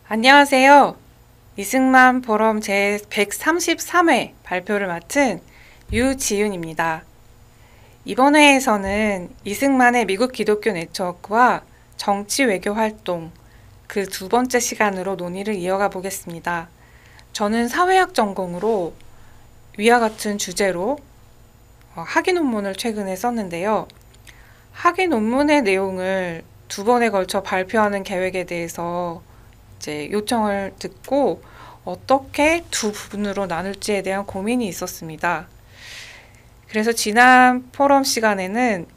안녕하세요. 이승만 포럼 제133회 발표를 맡은 유지윤입니다. 이번 회에서는 이승만의 미국 기독교 네트워크와 정치 외교 활동 그 두 번째 시간으로 논의를 이어가 보겠습니다. 저는 사회학 전공으로 위와 같은 주제로 학위 논문을 최근에 썼는데요. 학위 논문의 내용을 두 번에 걸쳐 발표하는 계획에 대해서 이제 요청을 듣고 어떻게 두 부분으로 나눌지에 대한 고민이 있었습니다. 그래서 지난 포럼 시간에는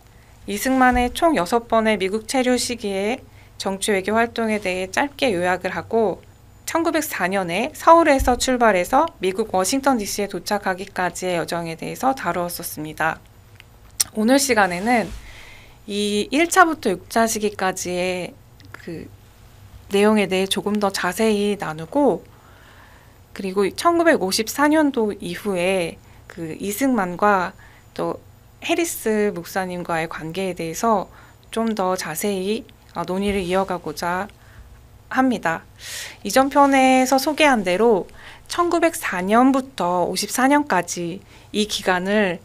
이승만의 총 6번의 미국 체류 시기의 정치 외교 활동에 대해 짧게 요약을 하고 1904년에 서울에서 출발해서 미국 워싱턴 DC에 도착하기까지의 여정에 대해서 다루었었습니다. 오늘 시간에는 이 1차부터 6차 시기까지의 그 내용에 대해 조금 더 자세히 나누고, 그리고 1954년도 이후에 그 이승만과 또 해리스 목사님과의 관계에 대해서 좀 더 자세히 논의를 이어가고자 합니다. 이전 편에서 소개한 대로 1904년부터 54년까지 이 기간을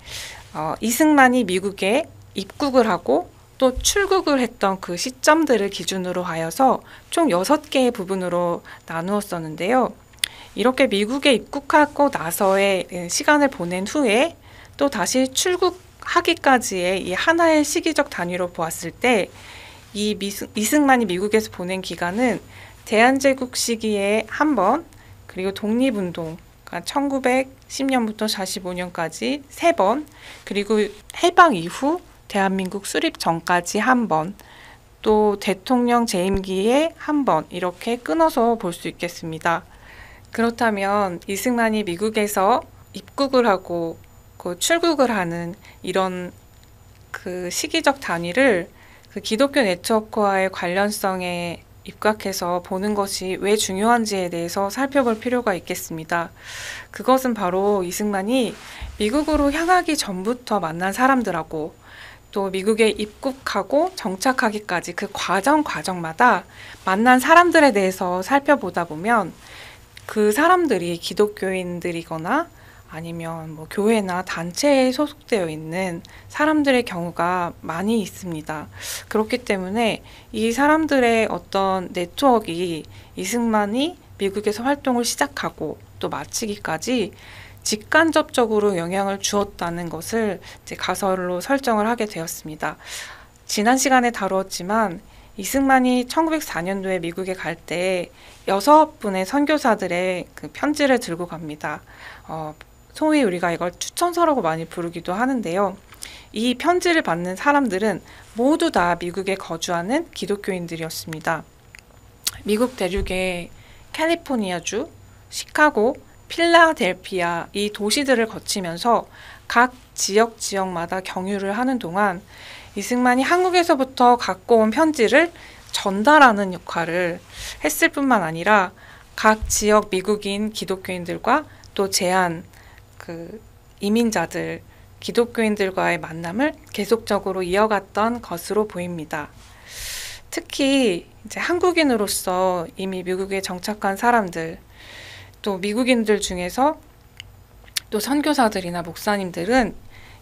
이승만이 미국에 입국을 하고 또 출국을 했던 그 시점들을 기준으로 하여서 총 6개의 부분으로 나누었었는데요. 이렇게 미국에 입국하고 나서의 시간을 보낸 후에 또 다시 출국하기까지의 이 하나의 시기적 단위로 보았을 때 이 이승만이 미국에서 보낸 기간은 대한제국 시기에 한 번, 그리고 독립운동, 그러니까 1910년부터 45년까지 3번, 그리고 해방 이후 대한민국 수립 전까지 한 번, 또 대통령 재임기에 한 번, 이렇게 끊어서 볼 수 있겠습니다. 그렇다면 이승만이 미국에서 입국을 하고 출국을 하는 이런 그 시기적 단위를 그 기독교 네트워크와의 관련성에 입각해서 보는 것이 왜 중요한지에 대해서 살펴볼 필요가 있겠습니다. 그것은 바로 이승만이 미국으로 향하기 전부터 만난 사람들하고 또 미국에 입국하고 정착하기까지 그 과정마다 만난 사람들에 대해서 살펴보다 보면 그 사람들이 기독교인들이거나 아니면 뭐 교회나 단체에 소속되어 있는 사람들의 경우가 많이 있습니다. 그렇기 때문에 이 사람들의 어떤 네트워크가 이승만이 미국에서 활동을 시작하고 또 마치기까지 직간접적으로 영향을 주었다는 것을 이제 가설로 설정을 하게 되었습니다. 지난 시간에 다루었지만 이승만이 1904년도에 미국에 갈 때 6분의 선교사들의 그 편지를 들고 갑니다. 소위 우리가 이걸 추천서라고 많이 부르기도 하는데요. 이 편지를 받는 사람들은 모두 다 미국에 거주하는 기독교인들이었습니다. 미국 대륙의 캘리포니아주, 시카고, 필라델피아 이 도시들을 거치면서 각 지역마다 경유를 하는 동안 이승만이 한국에서부터 갖고 온 편지를 전달하는 역할을 했을 뿐만 아니라 각 지역 미국인 기독교인들과 또 그 이민자들, 기독교인들과의 만남을 계속적으로 이어갔던 것으로 보입니다. 특히 이제 한국인으로서 이미 미국에 정착한 사람들, 또 미국인들 중에서 또 선교사들이나 목사님들은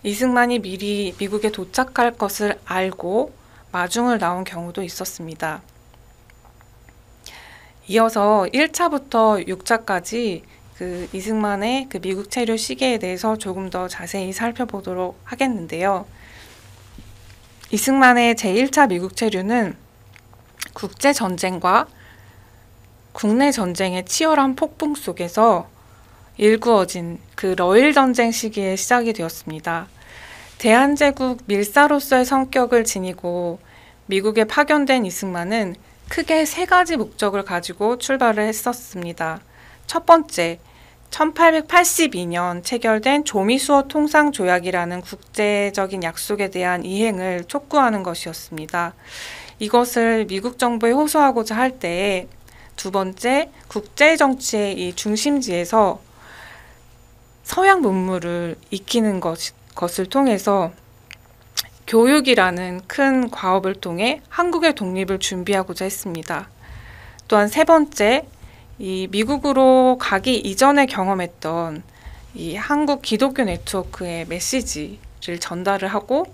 이승만이 미리 미국에 도착할 것을 알고 마중을 나온 경우도 있었습니다. 이어서 1차부터 6차까지 그 이승만의 그 미국 체류 시기에 대해서 조금 더 자세히 살펴보도록 하겠는데요. 이승만의 제1차 미국 체류는 국제전쟁과 국내 전쟁의 치열한 폭풍 속에서 일구어진 그 러일 전쟁 시기에 시작이 되었습니다. 대한제국 밀사로서의 성격을 지니고 미국에 파견된 이승만은 크게 3가지 목적을 가지고 출발을 했었습니다. 첫 번째, 1882년 체결된 조미수어 통상조약이라는 국제적인 약속에 대한 이행을 촉구하는 것이었습니다. 이것을 미국 정부에 호소하고자 할 때에 두 번째, 국제정치의 이 중심지에서 서양 문물을 익히는 것을 통해서 교육이라는 큰 과업을 통해 한국의 독립을 준비하고자 했습니다. 또한 세 번째, 이 미국으로 가기 이전에 경험했던 이 한국 기독교 네트워크의 메시지를 전달을 하고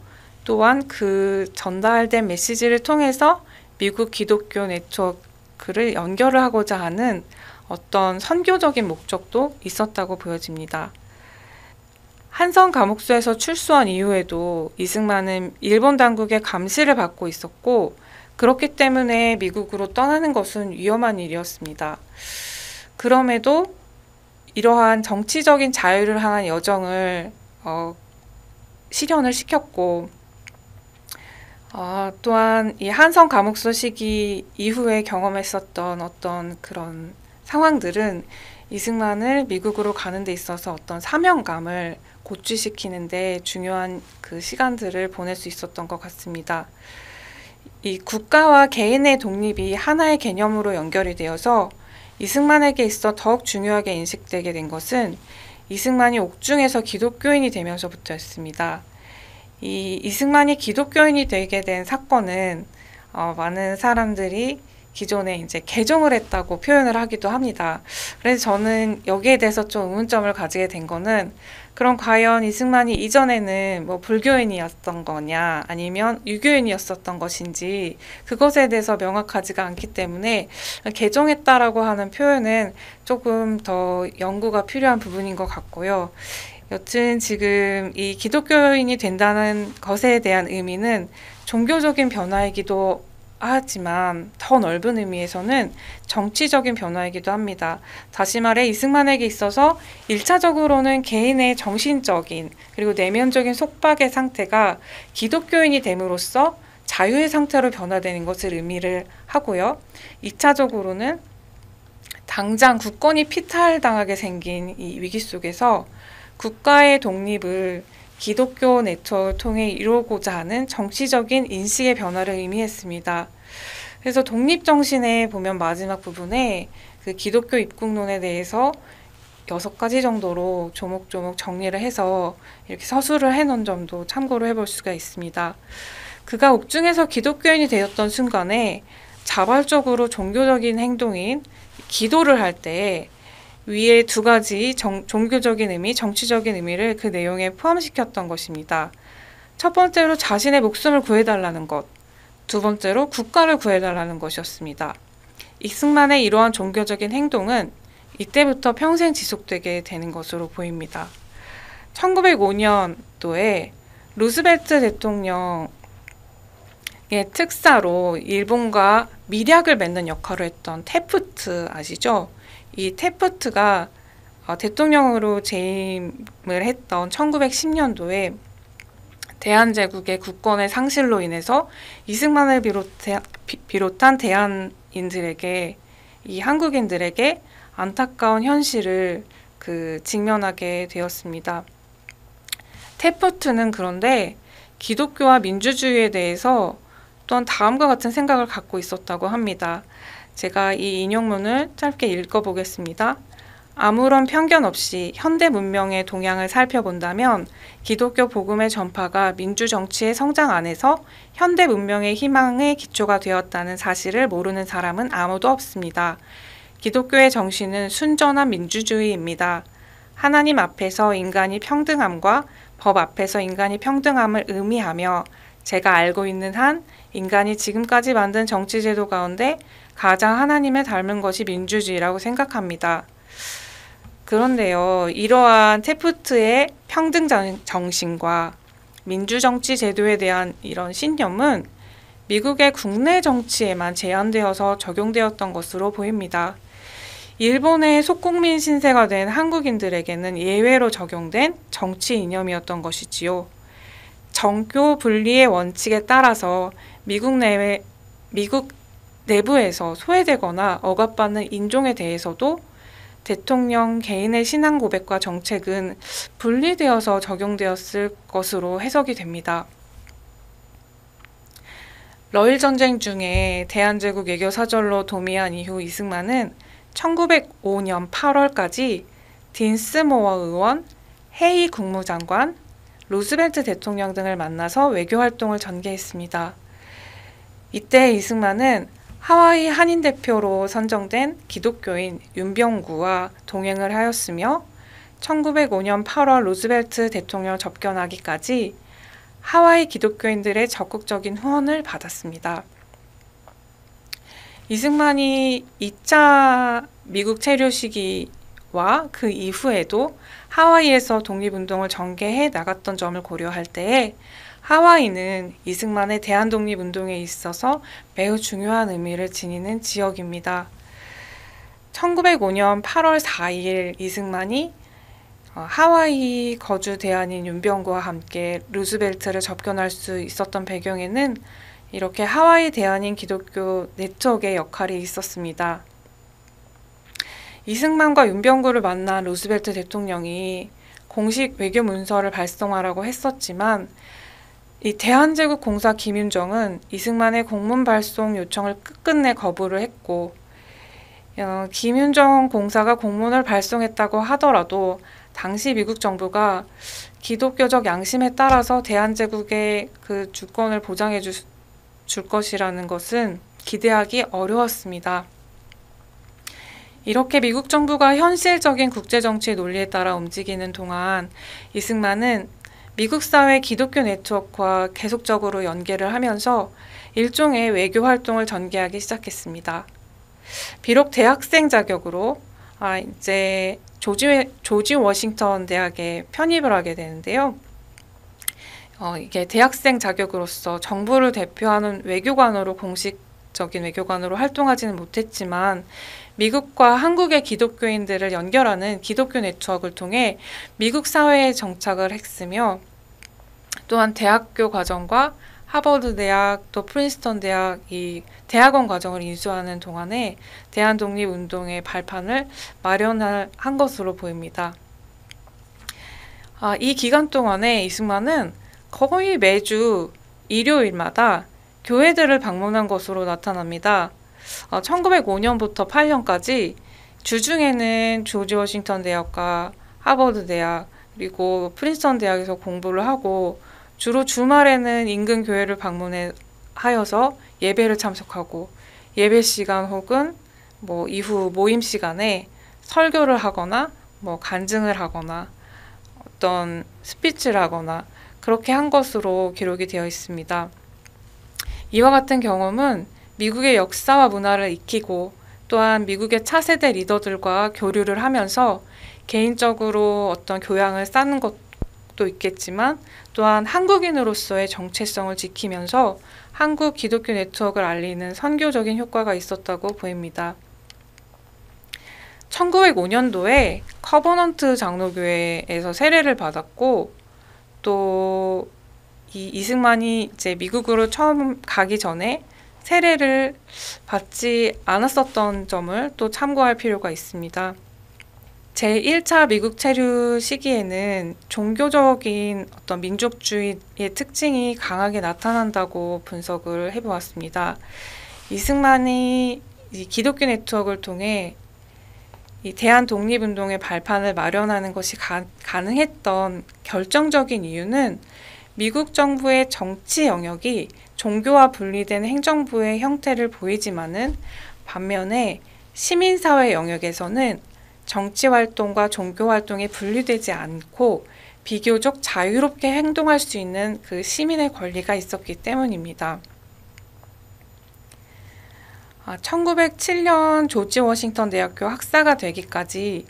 또한 그 전달된 메시지를 통해서 미국 기독교 네트워크를 연결을 하고자 하는 어떤 선교적인 목적도 있었다고 보여집니다. 한성 감옥소에서 출소한 이후에도 이승만은 일본 당국의 감시를 받고 있었고 그렇기 때문에 미국으로 떠나는 것은 위험한 일이었습니다. 그럼에도 이러한 정치적인 자유를 향한 여정을 실현을 시켰고 또한 이 한성 감옥소 시기 이후에 경험했었던 어떤 그런 상황들은 이승만을 미국으로 가는 데 있어서 어떤 사명감을 고취시키는데 중요한 그 시간들을 보낼 수 있었던 것 같습니다. 이 국가와 개인의 독립이 하나의 개념으로 연결이 되어서 이승만에게 있어 더욱 중요하게 인식되게 된 것은 이승만이 옥중에서 기독교인이 되면서부터였습니다. 이 이승만이 기독교인이 되게 된 사건은 많은 사람들이 기존에 이제 개종을 했다고 표현을 하기도 합니다. 그래서 저는 여기에 대해서 좀 의문점을 가지게 된 거는 그럼 과연 이승만이 이전에는 뭐 불교인이었던 거냐 아니면 유교인이었었던 것인지 그것에 대해서 명확하지가 않기 때문에 개종했다라고 하는 표현은 조금 더 연구가 필요한 부분인 것 같고요. 여튼 지금 이 기독교인이 된다는 것에 대한 의미는 종교적인 변화이기도 하지만 더 넓은 의미에서는 정치적인 변화이기도 합니다. 다시 말해 이승만에게 있어서 1차적으로는 개인의 정신적인 그리고 내면적인 속박의 상태가 기독교인이 됨으로써 자유의 상태로 변화되는 것을 의미를 하고요. 2차적으로는 당장 국권이 피탈당하게 생긴 이 위기 속에서 국가의 독립을 기독교 네트워크를 통해 이루고자 하는 정치적인 인식의 변화를 의미했습니다. 그래서 독립정신에 보면 마지막 부분에 그 기독교 입국론에 대해서 6가지 정도로 조목조목 정리를 해서 이렇게 서술을 해놓은 점도 참고를 해볼 수가 있습니다. 그가 옥중에서 기독교인이 되었던 순간에 자발적으로 종교적인 행동인 기도를 할 때 위에 2가지 종교적인 의미, 정치적인 의미를 그 내용에 포함시켰던 것입니다. 첫 번째로 자신의 목숨을 구해달라는 것, 두 번째로 국가를 구해달라는 것이었습니다. 이승만의 이러한 종교적인 행동은 이때부터 평생 지속되게 되는 것으로 보입니다. 1905년도에 루스벨트 대통령의 특사로 일본과 밀약을 맺는 역할을 했던 테프트 아시죠? 이 테프트가 대통령으로 재임을 했던 1910년도에 대한제국의 국권의 상실로 인해서 이승만을 비롯한 대한인들에게 이 한국인들에게 안타까운 현실을 직면하게 되었습니다. 테프트는 그런데 기독교와 민주주의에 대해서 또한 다음과 같은 생각을 갖고 있었다고 합니다. 제가 이 인용문을 짧게 읽어보겠습니다. 아무런 편견 없이 현대 문명의 동향을 살펴본다면 기독교 복음의 전파가 민주정치의 성장 안에서 현대 문명의 희망의 기초가 되었다는 사실을 모르는 사람은 아무도 없습니다. 기독교의 정신은 순전한 민주주의입니다. 하나님 앞에서 인간이 평등함과 법 앞에서 인간이 평등함을 의미하며 제가 알고 있는 한 인간이 지금까지 만든 정치제도 가운데 가장 하나님을 닮은 것이 민주주의라고 생각합니다. 그런데요, 이러한 테프트의 평등 정신과 민주정치 제도에 대한 이런 신념은 미국의 국내 정치에만 제한되어서 적용되었던 것으로 보입니다. 일본의 속국민 신세가 된 한국인들에게는 예외로 적용된 정치 이념이었던 것이지요. 정교 분리의 원칙에 따라서 미국 내부에서 소외되거나 억압받는 인종에 대해서도 대통령 개인의 신앙 고백과 정책은 분리되어서 적용되었을 것으로 해석이 됩니다. 러일 전쟁 중에 대한제국 외교 사절로 도미한 이후 이승만은 1905년 8월까지 딘스모어 의원, 헤이 국무장관, 루스벨트 대통령 등을 만나서 외교 활동을 전개했습니다. 이때 이승만은 하와이 한인 대표로 선정된 기독교인 윤병구와 동행을 하였으며 1905년 8월 루즈벨트 대통령 접견하기까지 하와이 기독교인들의 적극적인 후원을 받았습니다. 이승만이 2차 미국 체류 시기와 그 이후에도 하와이에서 독립운동을 전개해 나갔던 점을 고려할 때에 하와이는 이승만의 대한독립운동에 있어서 매우 중요한 의미를 지니는 지역입니다. 1905년 8월 4일 이승만이 하와이 거주 대한인 윤병구와 함께 루즈벨트를 접견할 수 있었던 배경에는 이렇게 하와이 대한인 기독교 네트워크의 역할이 있었습니다. 이승만과 윤병구를 만난 루즈벨트 대통령이 공식 외교 문서를 발송하라고 했었지만 이 대한제국 공사 김윤정은 이승만의 공문 발송 요청을 끝끝내 거부를 했고 김윤정 공사가 공문을 발송했다고 하더라도 당시 미국 정부가 기독교적 양심에 따라서 대한제국의 그 주권을 보장해 줄 것이라는 것은 기대하기 어려웠습니다. 이렇게 미국 정부가 현실적인 국제정치 논리에 따라 움직이는 동안 이승만은 미국 사회 기독교 네트워크와 계속적으로 연계를 하면서 일종의 외교 활동을 전개하기 시작했습니다. 비록 대학생 자격으로 이제 조지 워싱턴 대학에 편입을 하게 되는데요. 이게 대학생 자격으로서 정부를 대표하는 외교관으로 공식적인 외교관으로 활동하지는 못했지만 미국과 한국의 기독교인들을 연결하는 기독교 네트워크를 통해 미국 사회에 정착을 했으며 또한 대학교 과정과 하버드 대학 또 프린스턴 대학 이 대학원 과정을 인수하는 동안에 대한독립운동의 발판을 마련한 것으로 보입니다. 이 기간 동안에 이승만은 거의 매주 일요일마다 교회들을 방문한 것으로 나타납니다. 1905년부터 8년까지 주중에는 조지 워싱턴 대학과 하버드 대학 그리고 프린스턴 대학에서 공부를 하고 주로 주말에는 인근 교회를 방문하여서 예배를 참석하고 예배 시간 혹은 이후 모임 시간에 설교를 하거나 간증을 하거나 어떤 스피치를 하거나 그렇게 한 것으로 기록이 되어 있습니다. 이와 같은 경험은 미국의 역사와 문화를 익히고 또한 미국의 차세대 리더들과 교류를 하면서 개인적으로 어떤 교양을 쌓는 것도 있겠지만 또한 한국인으로서의 정체성을 지키면서 한국 기독교 네트워크를 알리는 선교적인 효과가 있었다고 보입니다. 1905년도에 커버넌트 장로교회에서 세례를 받았고 또 이승만이 이제 미국으로 처음 가기 전에 세례를 받지 않았었던 점을 또 참고할 필요가 있습니다. 제1차 미국 체류 시기에는 종교적인 어떤 민족주의의 특징이 강하게 나타난다고 분석을 해보았습니다. 이승만이 이 기독교 네트워크를 통해 이 대한 독립운동의 발판을 마련하는 것이 가능했던 결정적인 이유는 미국 정부의 정치 영역이 종교와 분리된 행정부의 형태를 보이지만은 반면에 시민사회 영역에서는 정치활동과 종교활동이 분리되지 않고 비교적 자유롭게 행동할 수 있는 그 시민의 권리가 있었기 때문입니다. 1907년 조지 워싱턴 대학교 학사가 되기까지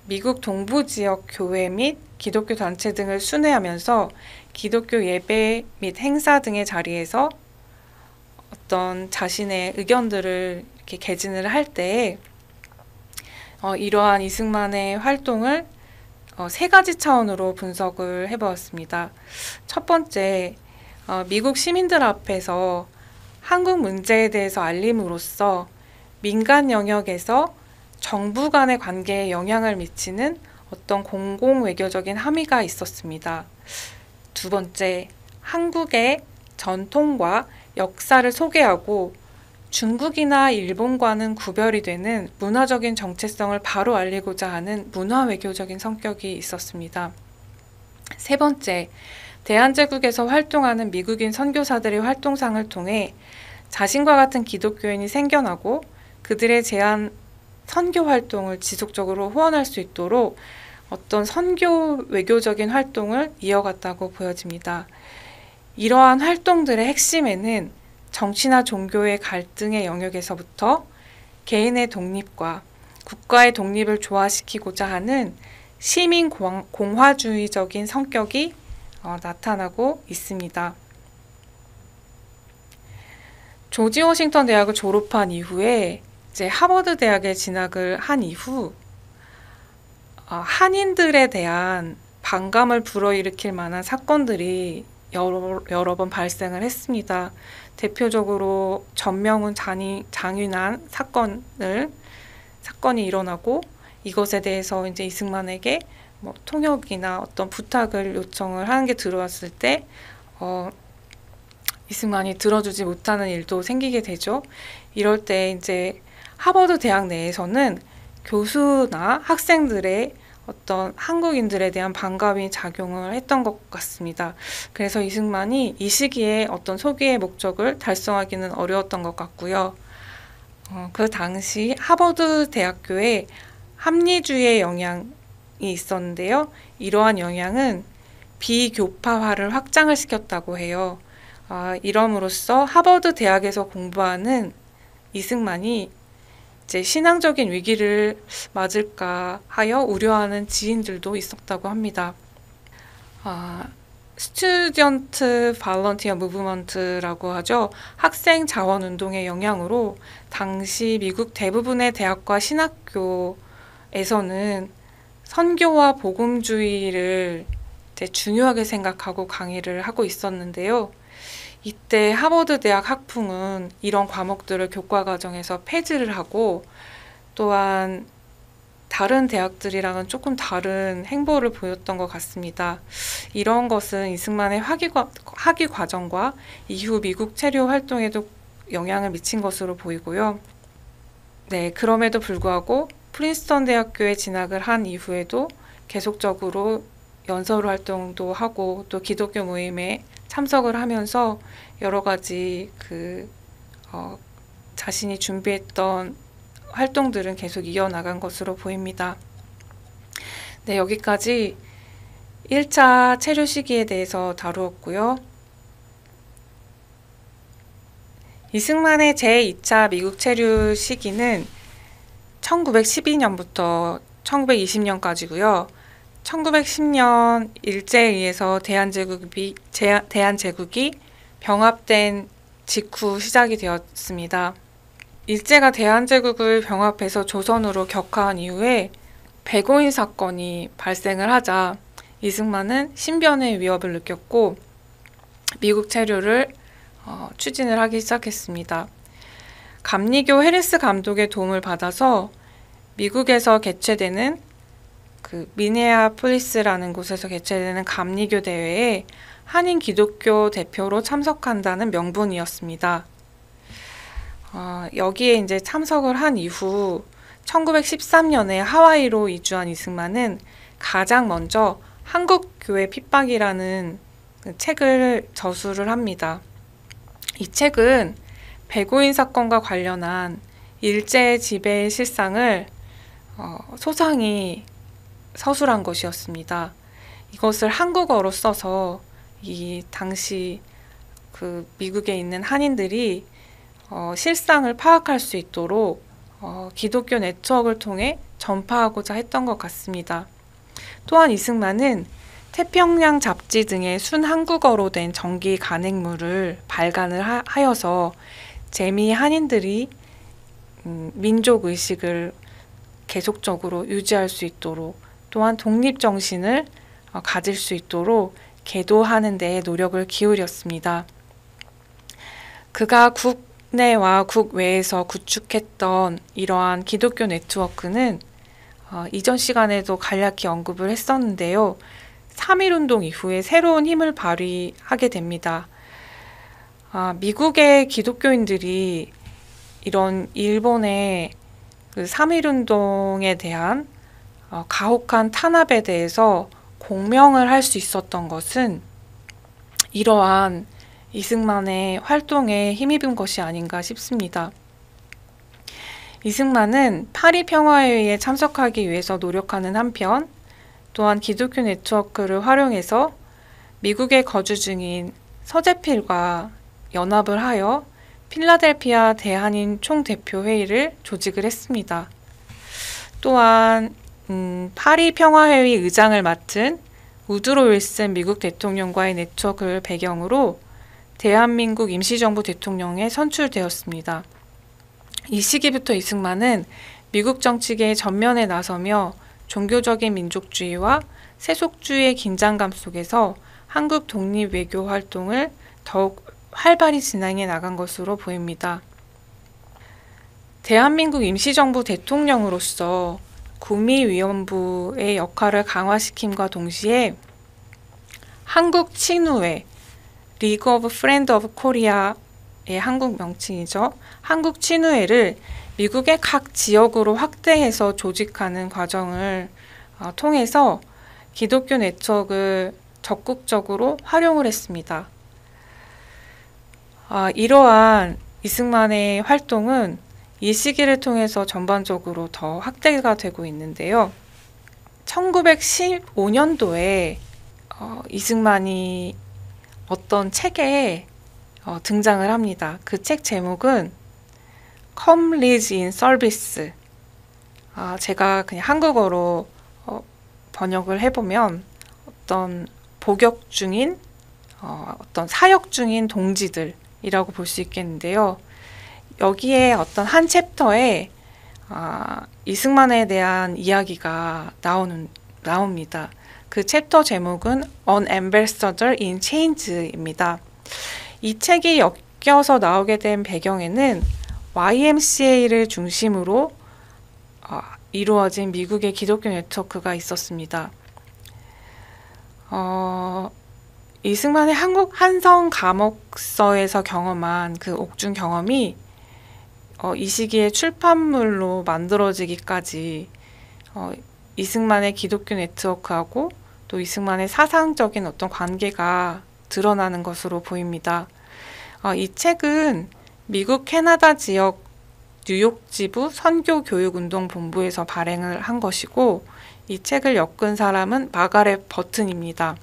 미국 동부 지역 교회 및 기독교 단체 등을 순회하면서 기독교 예배 및 행사 등의 자리에서 어떤 자신의 의견들을 이렇게 개진을 할 때에 이러한 이승만의 활동을 세 가지 차원으로 분석을 해보았습니다. 첫 번째, 미국 시민들 앞에서 한국 문제에 대해서 알림으로써 민간 영역에서 정부 간의 관계에 영향을 미치는 어떤 공공 외교적인 함의가 있었습니다. 두 번째, 한국의 전통과 역사를 소개하고 중국이나 일본과는 구별이 되는 문화적인 정체성을 바로 알리고자 하는 문화 외교적인 성격이 있었습니다. 세 번째, 대한제국에서 활동하는 미국인 선교사들의 활동상을 통해 자신과 같은 기독교인이 생겨나고 그들의 제한 선교 활동을 지속적으로 후원할 수 있도록 어떤 선교 외교적인 활동을 이어갔다고 보여집니다. 이러한 활동들의 핵심에는 정치나 종교의 갈등의 영역에서부터 개인의 독립과 국가의 독립을 조화시키고자 하는 시민 공화주의적인 성격이 나타나고 있습니다. 조지 워싱턴 대학을 졸업한 이후에 이제 하버드 대학에 진학을 한 이후 한인들에 대한 반감을 불어일으킬 만한 사건들이 여러 번 발생을 했습니다. 대표적으로 전명훈 장윤환 사건이 일어나고 이것에 대해서 이제 이승만에게 뭐 통역이나 어떤 부탁을 요청을 하는 게 들어왔을 때 이승만이 들어주지 못하는 일도 생기게 되죠. 이럴 때 이제 하버드 대학 내에서는 교수나 학생들의 어떤 한국인들에 대한 반감이 작용을 했던 것 같습니다. 그래서 이승만이 이 시기에 어떤 소기의 목적을 달성하기는 어려웠던 것 같고요. 그 당시 하버드 대학교에 합리주의의 영향이 있었는데요. 이러한 영향은 비교파화를 확장을 시켰다고 해요. 이럼으로써 하버드 대학에서 공부하는 이승만이 이제 신앙적인 위기를 맞을까 하여 우려하는 지인들도 있었다고 합니다. 스튜던트 발런티어 무브먼트라고 하죠. 학생 자원 운동의 영향으로 당시 미국 대부분의 대학과 신학교에서는 선교와 복음주의를 중요하게 생각하고 강의를 하고 있었는데요. 이때 하버드 대학 학풍은 이런 과목들을 교과 과정에서 폐지를 하고 또한 다른 대학들이랑은 조금 다른 행보를 보였던 것 같습니다. 이런 것은 이승만의 학위 과정과 이후 미국 체류 활동에도 영향을 미친 것으로 보이고요. 네, 그럼에도 불구하고 프린스턴 대학교에 진학을 한 이후에도 계속적으로 연설 활동도 하고 또 기독교 모임에 참석을 하면서 여러 가지 자신이 준비했던 활동들은 계속 이어나간 것으로 보입니다. 네, 여기까지 1차 체류 시기에 대해서 다루었고요. 이승만의 제2차 미국 체류 시기는 1912년부터 1920년까지고요. 1910년 일제에 의해서 대한제국이 병합된 직후 시작이 되었습니다. 일제가 대한제국을 병합해서 조선으로 격화한 이후에 백오인 사건이 발생을 하자 이승만은 신변의 위협을 느꼈고 미국 체류를 추진을 하기 시작했습니다. 감리교 해리스 감독의 도움을 받아서 미국에서 개최되는 미네아폴리스라는 곳에서 개최되는 감리교 대회에 한인 기독교 대표로 참석한다는 명분이었습니다. 여기에 이제 참석을 한 이후 1913년에 하와이로 이주한 이승만은 가장 먼저 한국교회 핍박이라는 책을 저술을 합니다. 이 책은 백오인 사건과 관련한 일제 지배의 실상을 소상히 서술한 것이었습니다. 이것을 한국어로 써서 이 당시 미국에 있는 한인들이 실상을 파악할 수 있도록 기독교 네트워크를 통해 전파하고자 했던 것 같습니다. 또한 이승만은 태평양 잡지 등의 순한국어로 된 정기 간행물을 발간을 하여서 재미 한인들이 민족의식을 계속적으로 유지할 수 있도록 또한 독립정신을 가질 수 있도록 계도하는 데에 노력을 기울였습니다. 그가 국내와 국외에서 구축했던 이러한 기독교 네트워크는 이전 시간에도 간략히 언급을 했었는데요. 3.1운동 이후에 새로운 힘을 발휘하게 됩니다. 미국의 기독교인들이 이런 일본의 3.1운동에 대한 가혹한 탄압에 대해서 공명을 할 수 있었던 것은 이러한 이승만의 활동에 힘입은 것이 아닌가 싶습니다. 이승만은 파리 평화회의에 참석하기 위해서 노력하는 한편 또한 기독교 네트워크를 활용해서 미국에 거주 중인 서재필과 연합을 하여 필라델피아 대한인 총대표회의를 조직을 했습니다. 또한 파리 평화회의 의장을 맡은 우드로 윌슨 미국 대통령과의 네트워크를 배경으로 대한민국 임시정부 대통령에 선출되었습니다. 이 시기부터 이승만은 미국 정치계의 전면에 나서며 종교적인 민족주의와 세속주의의 긴장감 속에서 한국 독립 외교 활동을 더욱 활발히 진행해 나간 것으로 보입니다. 대한민국 임시정부 대통령으로서 구미위원부의 역할을 강화시킴과 동시에 한국 친우회, 리그 오브 프렌드 오브 코리아의 한국 명칭이죠. 한국 친우회를 미국의 각 지역으로 확대해서 조직하는 과정을 통해서 기독교 네트워크를 적극적으로 활용을 했습니다. 이러한 이승만의 활동은 이 시기를 통해서 전반적으로 더 확대가 되고 있는데요. 1915년도에 이승만이 어떤 책에 등장을 합니다. 그 책 제목은 Come Live in Service. 제가 그냥 한국어로 번역을 해보면 어떤 복역 중인 어떤 사역 중인 동지들이라고 볼 수 있겠는데요. 여기에 어떤 한 챕터에 이승만에 대한 이야기가 나옵니다. 그 챕터 제목은 An Ambassador in Change입니다. 이 책이 엮여서 나오게 된 배경에는 YMCA를 중심으로 이루어진 미국의 기독교 네트워크가 있었습니다. 이승만의 한국 한성 감옥서에서 경험한 그 옥중 경험이 이 시기에 출판물로 만들어지기까지 이승만의 기독교 네트워크하고 또 이승만의 사상적인 어떤 관계가 드러나는 것으로 보입니다. 이 책은 미국 캐나다 지역 뉴욕 지부 선교교육운동본부에서 발행을 한 것이고 이 책을 엮은 사람은 마가렛 버튼입니다.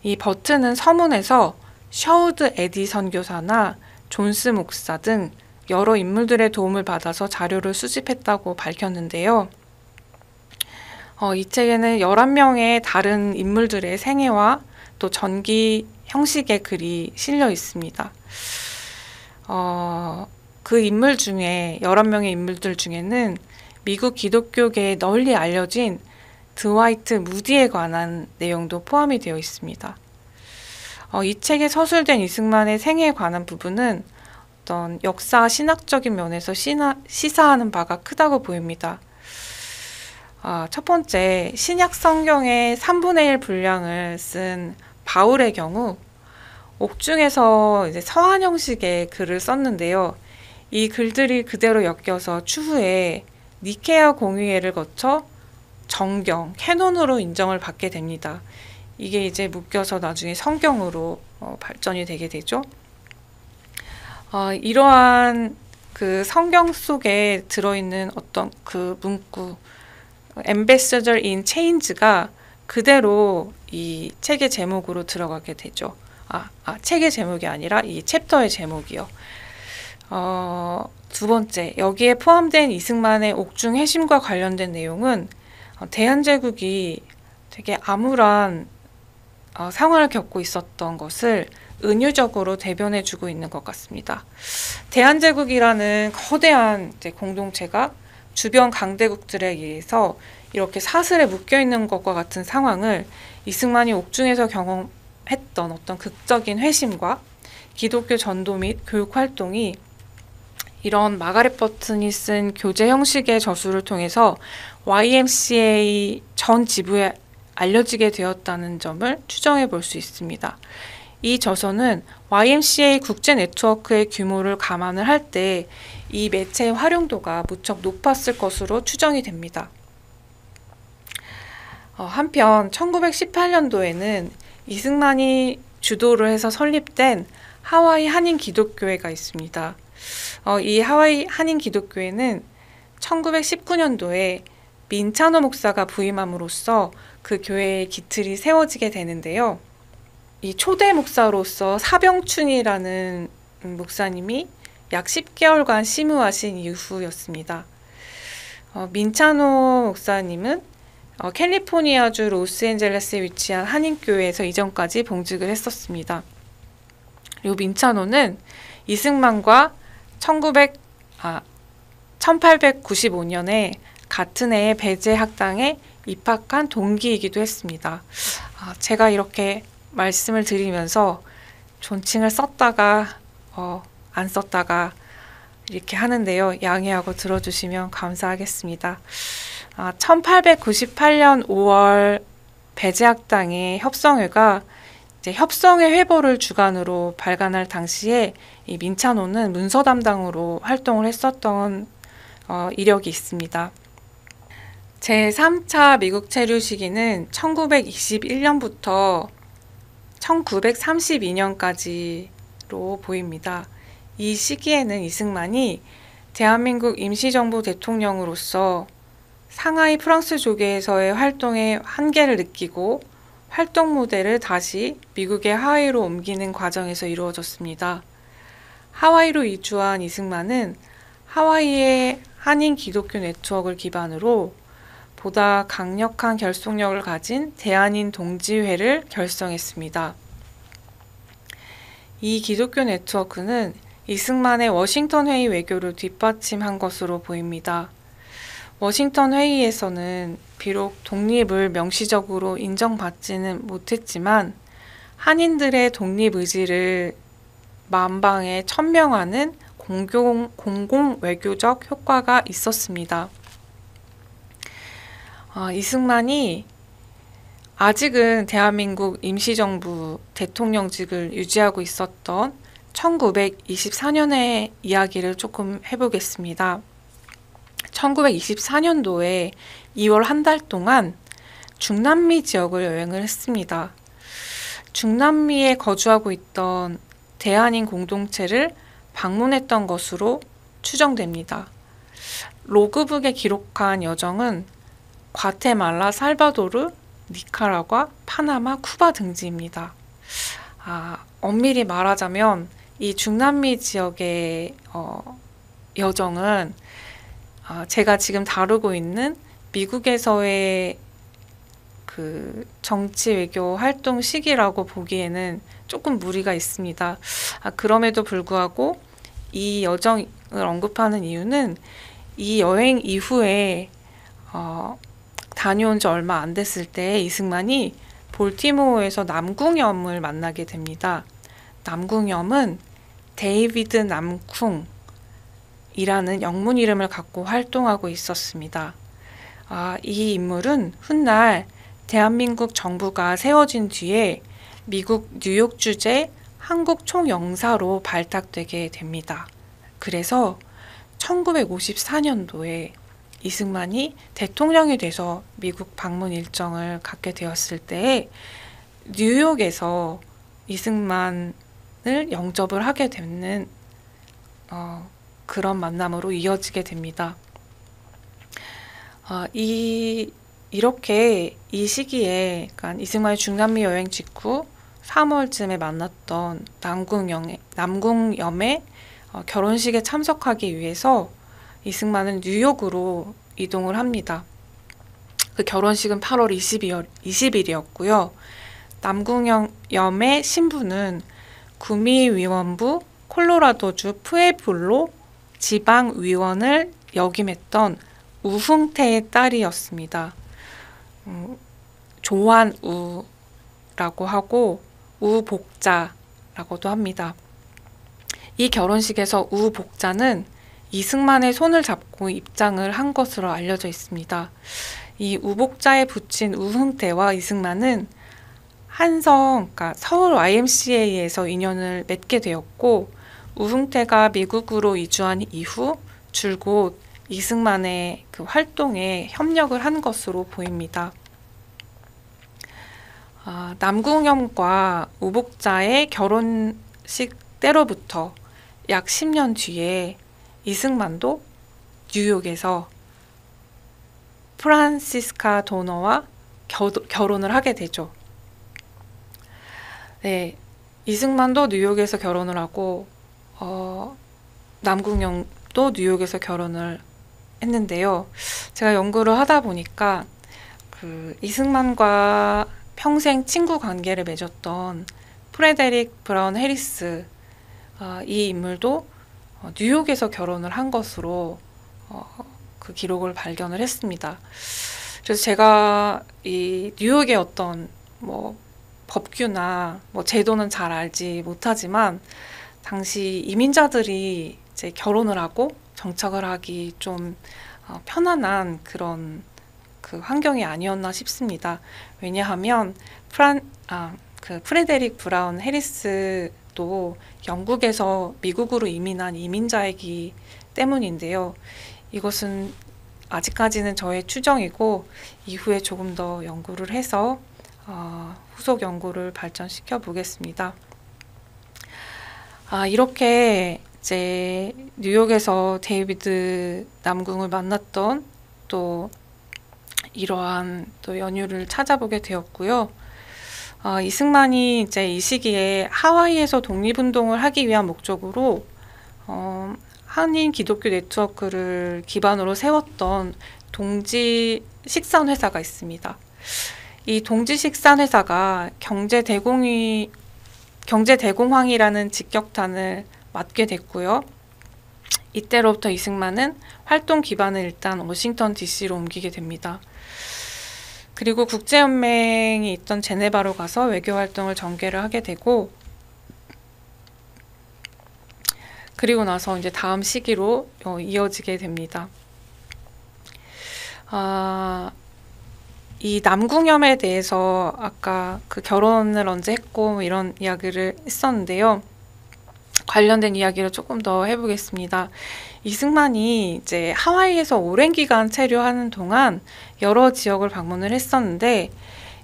이 버튼은 서문에서 셔우드 에디 선교사나 존스 목사 등 여러 인물들의 도움을 받아서 자료를 수집했다고 밝혔는데요. 이 책에는 11명의 다른 인물들의 생애와 또 전기 형식의 글이 실려 있습니다. 그 인물 중에 11명의 인물들 중에는 미국 기독교계에 널리 알려진 드와이트 무디에 관한 내용도 포함이 되어 있습니다. 이 책에 서술된 이승만의 생애에 관한 부분은 어떤 역사 신학적인 면에서 시사하는 바가 크다고 보입니다. 첫 번째, 신약 성경의 3분의 1 분량을 쓴 바울의 경우 옥중에서 이제 서한 형식의 글을 썼는데요. 이 글들이 그대로 엮여서 추후에 니케아 공의회를 거쳐 정경, 캐논으로 인정을 받게 됩니다. 이게 이제 묶여서 나중에 성경으로 발전이 되게 되죠. 이러한 그 성경 속에 들어있는 어떤 그 문구 Ambassador in Change가 그대로 이 책의 제목으로 들어가게 되죠. 책의 제목이 아니라 이 챕터의 제목이요. 두 번째, 여기에 포함된 이승만의 옥중 회심과 관련된 내용은 대한제국이 되게 암울한 상황을 겪고 있었던 것을 은유적으로 대변해주고 있는 것 같습니다. 대한제국이라는 거대한 이제 공동체가 주변 강대국들에 의해서 이렇게 사슬에 묶여있는 것과 같은 상황을 이승만이 옥중에서 경험했던 어떤 극적인 회심과 기독교 전도 및 교육 활동이 이런 마가렛 버튼이 쓴 교재 형식의 저술을 통해서 YMCA 전 지부에 알려지게 되었다는 점을 추정해 볼 수 있습니다. 이 저서는 YMCA 국제 네트워크의 규모를 감안을 할 때 이 매체의 활용도가 무척 높았을 것으로 추정이 됩니다. 한편 1918년도에는 이승만이 주도를 해서 설립된 하와이 한인 기독교회가 있습니다. 이 하와이 한인 기독교회는 1919년도에 민차노 목사가 부임함으로써 그 교회의 기틀이 세워지게 되는데요. 이 초대 목사로서 사병춘이라는 목사님이 약 10개월간 심우하신 이후였습니다. 민차노 목사님은 캘리포니아주 로스앤젤레스에 위치한 한인교회에서 이전까지 봉직을 했었습니다. 그리고 민차노는 이승만과 1895년에 같은 해에 배제학당에 입학한 동기이기도 했습니다. 제가 이렇게 말씀을 드리면서 존칭을 썼다가 안 썼다가 이렇게 하는데요. 양해하고 들어주시면 감사하겠습니다. 1898년 5월 배제학당의 협성회가 이제 협성회 회보를 주관으로 발간할 당시에 이 민차노는 문서 담당으로 활동을 했었던 이력이 있습니다. 제3차 미국 체류 시기는 1921년부터 1932년까지로 보입니다. 이 시기에는 이승만이 대한민국 임시정부 대통령으로서 상하이 프랑스 조계에서의 활동의 한계를 느끼고 활동 무대를 다시 미국의 하와이로 옮기는 과정에서 이루어졌습니다. 하와이로 이주한 이승만은 하와이의 한인 기독교 네트워크를 기반으로 보다 강력한 결속력을 가진 대한인 동지회를 결성했습니다. 이 기독교 네트워크는 이승만의 워싱턴 회의 외교를 뒷받침한 것으로 보입니다. 워싱턴 회의에서는 비록 독립을 명시적으로 인정받지는 못했지만 한인들의 독립 의지를 만방에 천명하는 공공 외교적 효과가 있었습니다. 이승만이 아직은 대한민국 임시정부 대통령직을 유지하고 있었던 1924년의 이야기를 조금 해보겠습니다. 1924년도에 2월 한 달 동안 중남미 지역을 여행을 했습니다. 중남미에 거주하고 있던 대한인 공동체를 방문했던 것으로 추정됩니다. 로그북에 기록한 여정은 과테말라, 살바도르, 니카라과, 파나마, 쿠바 등지입니다. 엄밀히 말하자면 이 중남미 지역의 여정은 제가 지금 다루고 있는 미국에서의 그 정치 외교 활동 시기라고 보기에는 조금 무리가 있습니다. 그럼에도 불구하고 이 여정을 언급하는 이유는 이 여행 이후에 다녀온 지 얼마 안 됐을 때 이승만이 볼티모어에서 남궁염을 만나게 됩니다. 남궁염은 데이비드 남쿵이라는 영문 이름을 갖고 활동하고 있었습니다. 이 인물은 훗날 대한민국 정부가 세워진 뒤에 미국 뉴욕 주재 한국 총영사로 발탁되게 됩니다. 그래서 1954년도에 이승만이 대통령이 돼서 미국 방문 일정을 갖게 되었을 때 뉴욕에서 이승만을 영접을 하게 되는 그런 만남으로 이어지게 됩니다. 이렇게 이 시기에 그러니까 이승만의 중남미 여행 직후 3월쯤에 만났던 남궁염의 결혼식에 참석하기 위해서 이승만은 뉴욕으로 이동을 합니다. 그 결혼식은 8월 20일이었고요. 남궁염의 신부는 구미위원부 콜로라도주 푸에블로 지방위원을 역임했던 우흥태의 딸이었습니다. 조한우라고 하고 우복자라고도 합니다. 이 결혼식에서 우복자는 이승만의 손을 잡고 입장을 한 것으로 알려져 있습니다. 이 우복자에 붙인 우흥태와 이승만은 그러니까 서울 YMCA에서 인연을 맺게 되었고 우흥태가 미국으로 이주한 이후 줄곧 이승만의 그 활동에 협력을 한 것으로 보입니다. 남궁염과 우복자의 결혼식 때로부터 약 10년 뒤에 이승만도 뉴욕에서 프란시스카 도너와 결혼을 하게 되죠. 네, 이승만도 뉴욕에서 결혼을 하고 남궁염도 뉴욕에서 결혼을 했는데요. 제가 연구를 하다 보니까 그 이승만과 평생 친구 관계를 맺었던 프레데릭 브라운 해리스, 이 인물도 뉴욕에서 결혼을 한 것으로 그 기록을 발견을 했습니다. 그래서 제가 이 뉴욕의 어떤 뭐 법규나 뭐 제도는 잘 알지 못하지만 당시 이민자들이 이제 결혼을 하고 정착을 하기 좀 편안한 그런 그 환경이 아니었나 싶습니다. 왜냐하면 그 프레데릭 브라운 해리스도 영국에서 미국으로 이민한 이민자이기 때문인데요. 이것은 아직까지는 저의 추정이고 이후에 조금 더 연구를 해서 후속 연구를 발전시켜 보겠습니다. 이렇게 이제 뉴욕에서 데이비드 남궁을 만났던 또 이러한 또 연유를 찾아보게 되었고요. 이승만이 이제 이 시기에 하와이에서 독립운동을 하기 위한 목적으로 한인 기독교 네트워크를 기반으로 세웠던 동지식산회사가 있습니다. 이 동지식산회사가 경제대공황이라는 직격탄을 맞게 됐고요. 이때로부터 이승만은 활동 기반을 일단 워싱턴 DC로 옮기게 됩니다. 그리고 국제연맹이 있던 제네바로 가서 외교활동을 전개를 하게 되고, 그리고 나서 이제 다음 시기로 이어지게 됩니다. 이 남궁염에 대해서 아까 그 결혼을 언제 했고 이런 이야기를 했었는데요. 관련된 이야기를 조금 더 해보겠습니다. 이승만이 이제 하와이에서 오랜 기간 체류하는 동안 여러 지역을 방문을 했었는데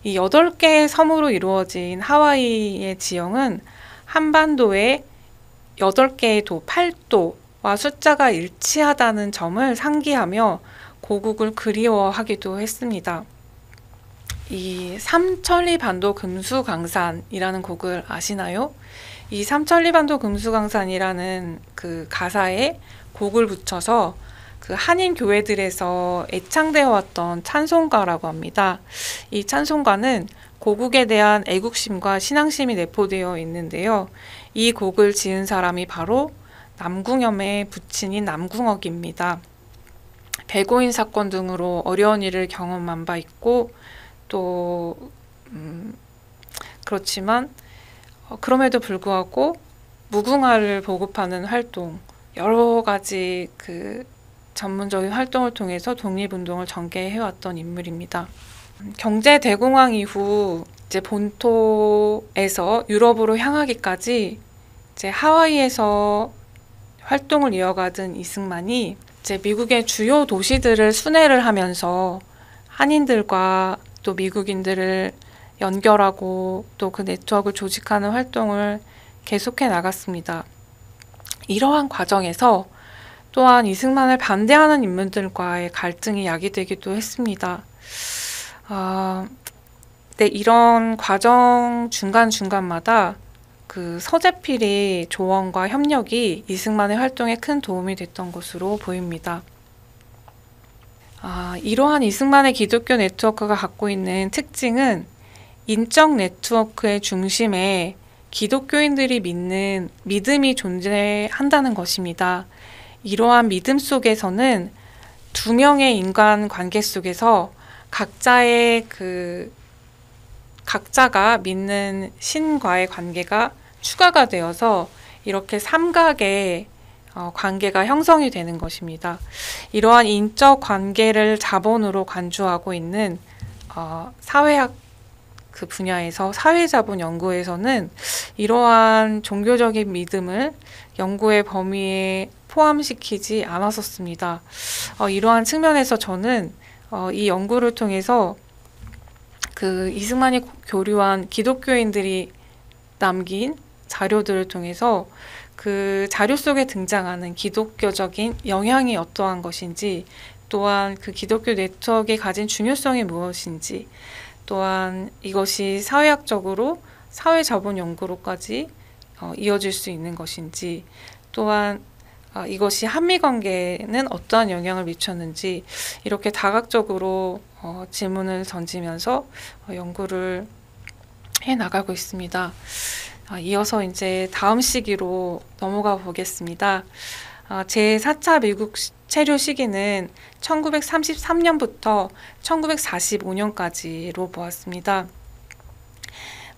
이 8개의 섬으로 이루어진 하와이의 지형은 한반도의 8개의 도, 8도와 숫자가 일치하다는 점을 상기하며 고국을 그리워하기도 했습니다. 이 삼천리반도 금수강산이라는 곡을 아시나요? 이 삼천리반도 금수강산이라는 그 가사에 곡을 붙여서 그 한인 교회들에서 애창되어 왔던 찬송가라고 합니다. 이 찬송가는 고국에 대한 애국심과 신앙심이 내포되어 있는데요. 이 곡을 지은 사람이 바로 남궁염의 부친인 남궁옥입니다. 배고인 사건 등으로 어려운 일을 경험한 바 있고 또 그렇지만 그럼에도 불구하고 무궁화를 보급하는 활동, 여러 가지 그 전문적인 활동을 통해서 독립운동을 전개해왔던 인물입니다. 경제 대공황 이후 이제 본토에서 유럽으로 향하기까지 이제 하와이에서 활동을 이어가던 이승만이 이제 미국의 주요 도시들을 순회를 하면서 한인들과 또 미국인들을 연결하고 또 그 네트워크를 조직하는 활동을 계속해 나갔습니다. 이러한 과정에서 또한 이승만을 반대하는 인물들과의 갈등이 야기되기도 했습니다. 네, 이런 과정 중간중간마다 그 서재필의 조언과 협력이 이승만의 활동에 큰 도움이 됐던 것으로 보입니다. 이러한 이승만의 기독교 네트워크가 갖고 있는 특징은 인적 네트워크의 중심에 기독교인들이 믿는 믿음이 존재한다는 것입니다. 이러한 믿음 속에서는 두 명의 인간 관계 속에서 각자가 믿는 신과의 관계가 추가가 되어서 이렇게 삼각의 관계가 형성이 되는 것입니다. 이러한 인적 관계를 자본으로 간주하고 있는 사회학 그 분야에서 사회자본 연구에서는 이러한 종교적인 믿음을 연구의 범위에 포함시키지 않았었습니다. 이러한 측면에서 저는 이 연구를 통해서 그 이승만이 교류한 기독교인들이 남긴 자료들을 통해서 그 자료 속에 등장하는 기독교적인 영향이 어떠한 것인지, 또한 그 기독교 네트워크가 가진 중요성이 무엇인지, 또한 이것이 사회학적으로 사회자본 연구로까지 이어질 수 있는 것인지, 또한 이것이 한미 관계에는 어떠한 영향을 미쳤는지, 이렇게 다각적으로 질문을 던지면서 연구를 해 나가고 있습니다. 이어서 이제 다음 시기로 넘어가 보겠습니다. 제4차 미국 체류 시기는 1933년부터 1945년까지로 보았습니다.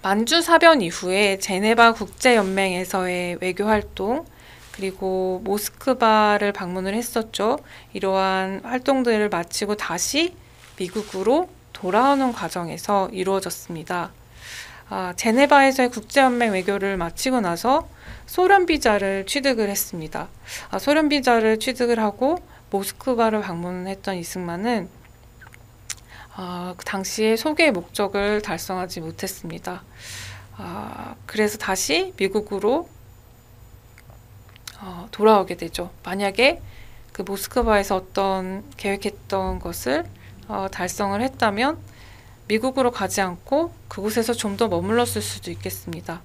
만주 사변 이후에 제네바 국제연맹에서의 외교활동, 그리고 모스크바를 방문을 했었죠. 이러한 활동들을 마치고 다시 미국으로 돌아오는 과정에서 이루어졌습니다. 제네바에서의 국제연맹 외교를 마치고 나서 소련 비자를 취득을 했습니다. 소련 비자를 취득을 하고 모스크바를 방문했던 이승만은 그 당시에 소개의 목적을 달성하지 못했습니다. 그래서 다시 미국으로 돌아오게 되죠. 만약에 그 모스크바에서 어떤 계획했던 것을 달성을 했다면 미국으로 가지 않고 그곳에서 좀 더 머물렀을 수도 있겠습니다.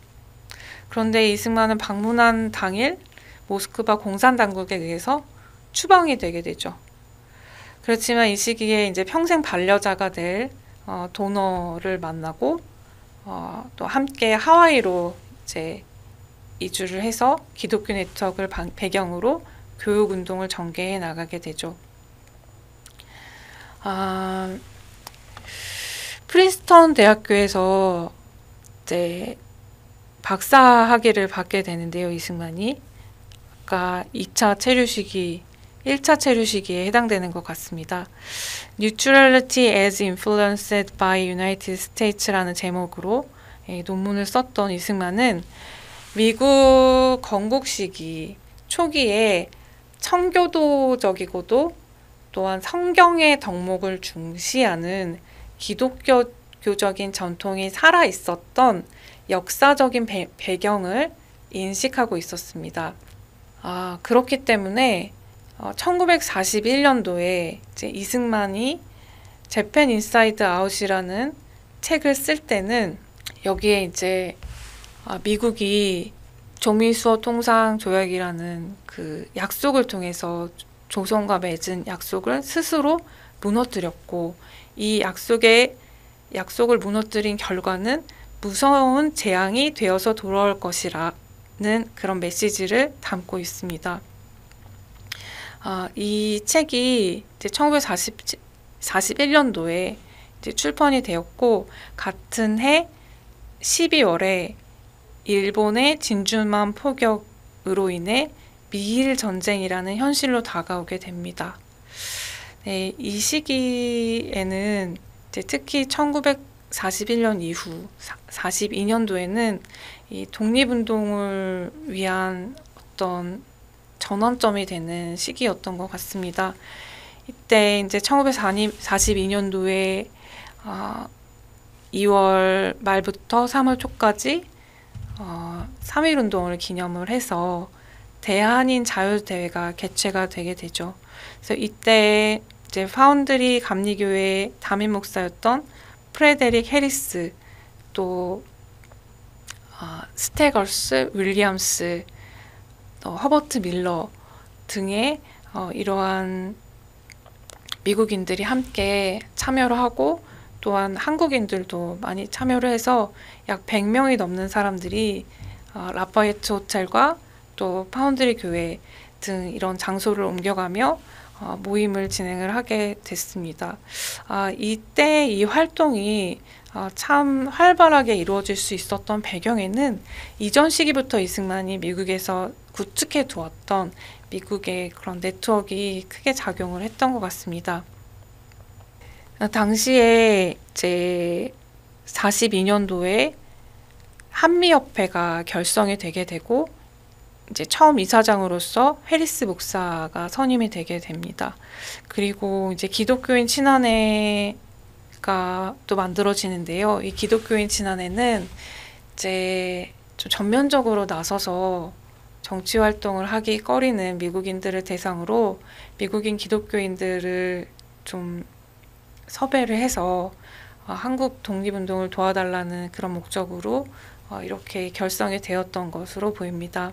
그런데 이승만은 방문한 당일 모스크바 공산당국에 의해서 추방이 되게 되죠. 그렇지만 이 시기에 이제 평생 반려자가 될 도너를 만나고 또 함께 하와이로 이제 이주를 해서 기독교 네트워크를 배경으로 교육 운동을 전개해 나가게 되죠. 프린스턴 대학교에서 이제 박사학위를 받게 되는데요, 이승만이. 아까 2차 체류 시기, 1차 체류 시기에 해당되는 것 같습니다. Neutrality as Influenced by United States라는 제목으로 논문을 썼던 이승만은 미국 건국 시기 초기에 청교도적이고도 또한 성경의 덕목을 중시하는 기독교적인 전통이 살아 있었던 역사적인 배경을 인식하고 있었습니다. 그렇기 때문에 1941년도에 이제 이승만이 재팬 인사이드 아웃이라는 책을 쓸 때는 여기에 이제 미국이 조미수어 통상 조약이라는 그 약속을 통해서 조선과 맺은 약속을 스스로 무너뜨렸고, 이 약속을 무너뜨린 결과는 무서운 재앙이 되어서 돌아올 것이라는 그런 메시지를 담고 있습니다. 이 책이 이제 1941년도에 이제 출판이 되었고, 같은 해 12월에 일본의 진주만 포격으로 인해 미일 전쟁이라는 현실로 다가오게 됩니다. 네, 이 시기에는 이제 특히 1941년 이후 42년도에는 이 독립운동을 위한 어떤 전환점이 되는 시기였던 것 같습니다. 이때 이제 1942년도에 2월 말부터 3월 초까지 3.1운동을 기념을 해서 대한인 자유대회가 개최가 되게 되죠. 그래서 이때 이제 파운드리 감리교회 담임 목사였던 프레데릭 해리스, 또 스테거스 윌리엄스, 허버트 밀러 등의 이러한 미국인들이 함께 참여를 하고, 또한 한국인들도 많이 참여를 해서 약 100명이 넘는 사람들이 라파예트 호텔과 또 파운드리 교회 등 이런 장소를 옮겨가며 모임을 진행을 하게 됐습니다. 이때 이 활동이 참 활발하게 이루어질 수 있었던 배경에는 이전 시기부터 이승만이 미국에서 구축해 두었던 미국의 그런 네트워크가 크게 작용을 했던 것 같습니다. 당시에 이제 42년도에 한미협회가 결성이 되게 되고, 이제 처음 이사장으로서 해리스 목사가 선임이 되게 됩니다. 그리고 이제 기독교인 친환회가 가 또 만들어지는데요. 이 기독교인 진안회는 이제 좀 전면적으로 나서서 정치 활동을 하기 꺼리는 미국인들을 대상으로 미국인 기독교인들을 좀 섭외를 해서 한국 독립운동을 도와달라는 그런 목적으로 이렇게 결성이 되었던 것으로 보입니다.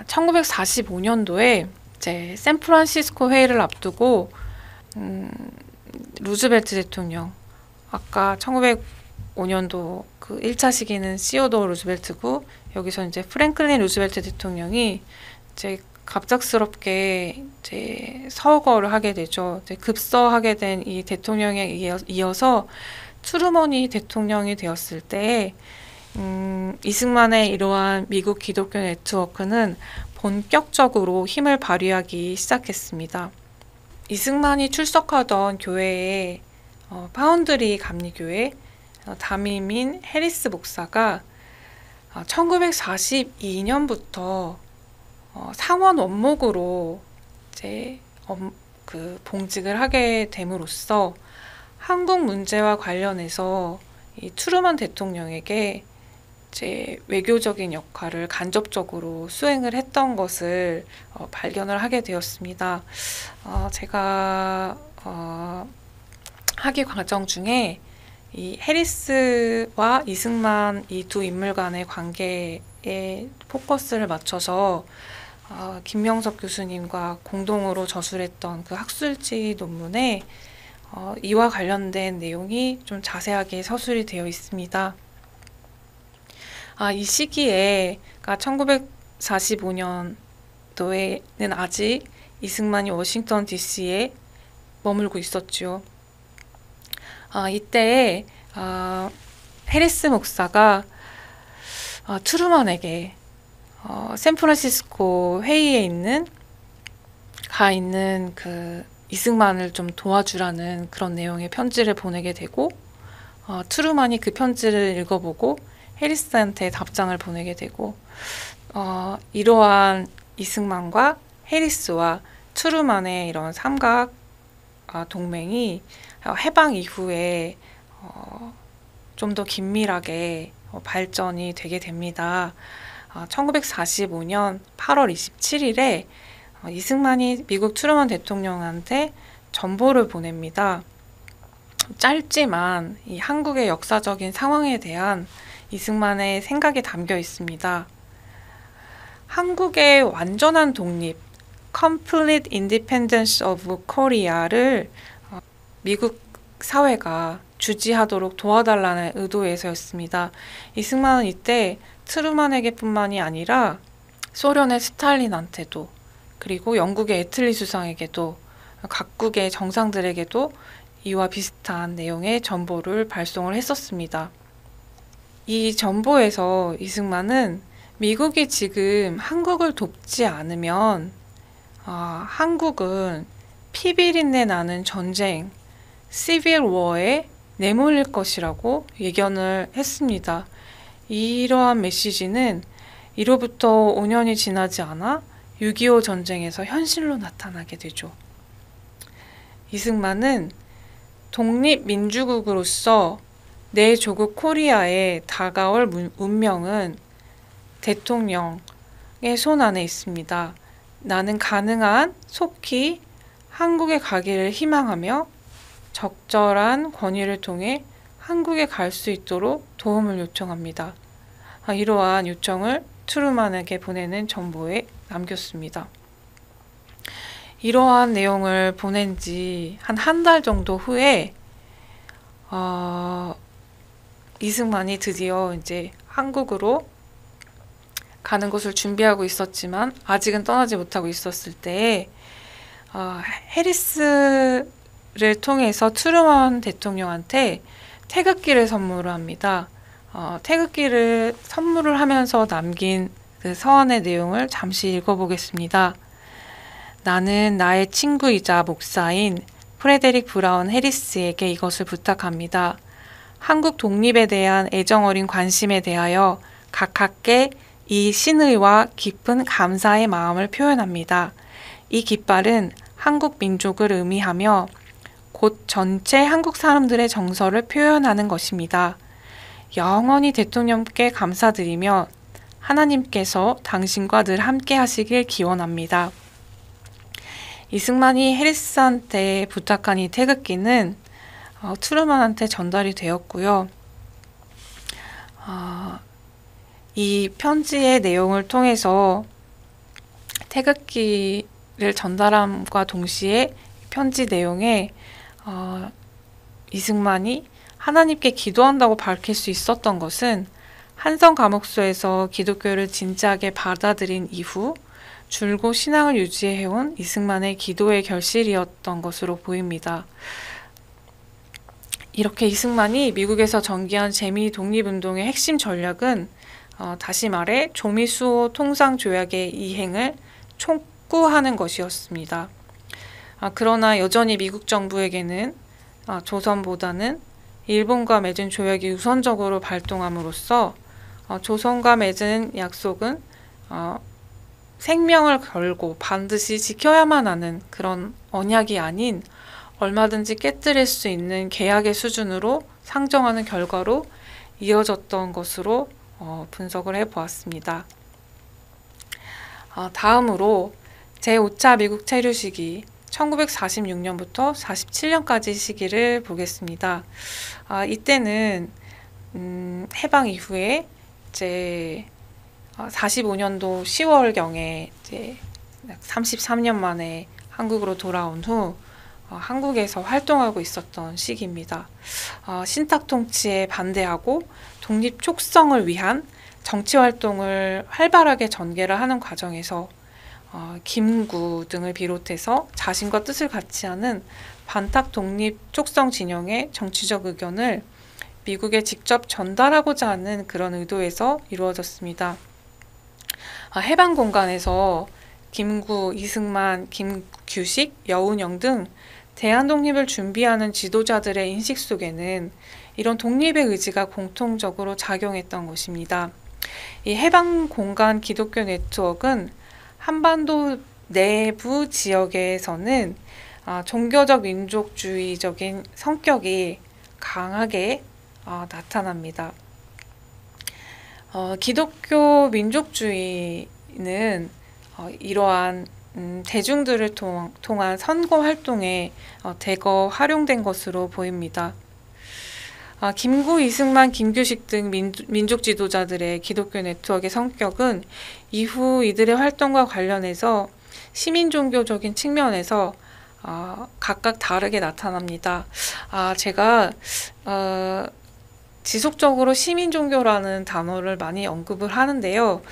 1945년도에 이제 샌프란시스코 회의를 앞두고 루즈벨트 대통령, 아까 1905년도 그 1차 시기는 시오도어 루즈벨트고 여기서 이제 프랭클린 루즈벨트 대통령이 이제 갑작스럽게 이제 서거를 하게 되죠. 이제 급서하게 된 이 대통령에 이어서 트루먼이 대통령이 되었을 때 이승만의 이러한 미국 기독교 네트워크는 본격적으로 힘을 발휘하기 시작했습니다. 이승만이 출석하던 교회에 파운드리 감리교회 담임인 해리스 목사가 1942년부터 상원 원목으로 이제 그 봉직을 하게 됨으로써 한국 문제와 관련해서 이 트루먼 대통령에게 이제 외교적인 역할을 간접적으로 수행을 했던 것을 발견을 하게 되었습니다. 제가 학위 과정 중에 이 해리스와 이승만 이 두 인물 간의 관계에 포커스를 맞춰서 김명석 교수님과 공동으로 저술했던 그 학술지 논문에 이와 관련된 내용이 좀 자세하게 서술이 되어 있습니다. 이 시기에, 그러니까 1945년도에는 아직 이승만이 워싱턴 DC에 머물고 있었죠. 이때 해리스 목사가 트루먼에게 샌프란시스코 회의에 가 있는 그 이승만을 좀 도와주라는 그런 내용의 편지를 보내게 되고 트루먼이 그 편지를 읽어보고 해리스한테 답장을 보내게 되고 이러한 이승만과 해리스와 트루먼의 이런 삼각 동맹이 해방 이후에 좀 더 긴밀하게 발전이 되게 됩니다. 1945년 8월 27일에 이승만이 미국 트루먼 대통령한테 전보를 보냅니다. 짧지만 이 한국의 역사적인 상황에 대한 이승만의 생각이 담겨 있습니다. 한국의 완전한 독립, Complete Independence of Korea를 미국 사회가 주지하도록 도와달라는 의도에서였습니다. 이승만은 이때 트루먼에게 뿐만이 아니라 소련의 스탈린한테도 그리고 영국의 애틀리 수상에게도 각국의 정상들에게도 이와 비슷한 내용의 전보를 발송을 했었습니다. 이 전보에서 이승만은 미국이 지금 한국을 돕지 않으면 한국은 피비린내 나는 전쟁, 시빌 워에 내몰릴 것이라고 예견을 했습니다. 이러한 메시지는 이로부터 5년이 지나지 않아 6.25 전쟁에서 현실로 나타나게 되죠. 이승만은 독립민주국으로서 내 조국 코리아에 다가올 운명은 대통령의 손 안에 있습니다. 나는 가능한 속히 한국에 가기를 희망하며 적절한 권위를 통해 한국에 갈 수 있도록 도움을 요청합니다. 이러한 요청을 트루먼에게 보내는 전보에 남겼습니다. 이러한 내용을 보낸 지 한 달 정도 후에 이승만이 드디어 이제 한국으로 가는 것을 준비하고 있었지만 아직은 떠나지 못하고 있었을 때에 해리스를 통해서 트루먼 대통령한테 태극기를 선물을 합니다. 태극기를 선물을 하면서 남긴 그 서한의 내용을 잠시 읽어보겠습니다. 나는 나의 친구이자 목사인 프레데릭 브라운 해리스에게 이것을 부탁합니다. 한국 독립에 대한 애정어린 관심에 대하여 가깝게 이 신의와 깊은 감사의 마음을 표현합니다. 이 깃발은 한국 민족을 의미하며 곧 전체 한국 사람들의 정서를 표현하는 것입니다. 영원히 대통령께 감사드리며 하나님께서 당신과 늘 함께 하시길 기원합니다. 이승만이 해리스한테 부탁한 이 태극기는 트루먼한테 전달이 되었고요. 이 편지의 내용을 통해서 태극기를 전달함과 동시에 편지 내용에 이승만이 하나님께 기도한다고 밝힐 수 있었던 것은 한성 감옥소에서 기독교를 진지하게 받아들인 이후 줄곧 신앙을 유지해온 이승만의 기도의 결실이었던 것으로 보입니다. 이렇게 이승만이 미국에서 전개한 재미 독립운동의 핵심 전략은 다시 말해 조미수호 통상조약의 이행을 촉구하는 것이었습니다. 그러나 여전히 미국 정부에게는 조선보다는 일본과 맺은 조약이 우선적으로 발동함으로써 조선과 맺은 약속은 생명을 걸고 반드시 지켜야만 하는 그런 언약이 아닌 얼마든지 깨뜨릴 수 있는 계약의 수준으로 상정하는 결과로 이어졌던 것으로 분석을 해보았습니다. 다음으로 제5차 미국 체류 시기 1946년부터 47년까지 시기를 보겠습니다. 이때는 해방 이후에 이제 45년도 10월경에 이제 33년 만에 한국으로 돌아온 후 한국에서 활동하고 있었던 시기입니다. 신탁 통치에 반대하고 독립 촉성을 위한 정치 활동을 활발하게 전개를 하는 과정에서 김구 등을 비롯해서 자신과 뜻을 같이 하는 반탁 독립 촉성 진영의 정치적 의견을 미국에 직접 전달하고자 하는 그런 의도에서 이루어졌습니다. 해방 공간에서 김구, 이승만, 김규식, 여운형 등 대한 독립을 준비하는 지도자들의 인식 속에는 이런 독립의 의지가 공통적으로 작용했던 것입니다. 이 해방 공간 기독교 네트워크는 한반도 내부 지역에서는 종교적 민족주의적인 성격이 강하게 나타납니다. 기독교 민족주의는 이러한 대중들을 통한 선거 활동에 대거 활용된 것으로 보입니다. 김구, 이승만, 김규식 등 민족 지도자들의 기독교 네트워크의 성격은 이후 이들의 활동과 관련해서 시민 종교적인 측면에서 각각 다르게 나타납니다. 제가 지속적으로 시민 종교라는 단어를 많이 언급을 하는데요.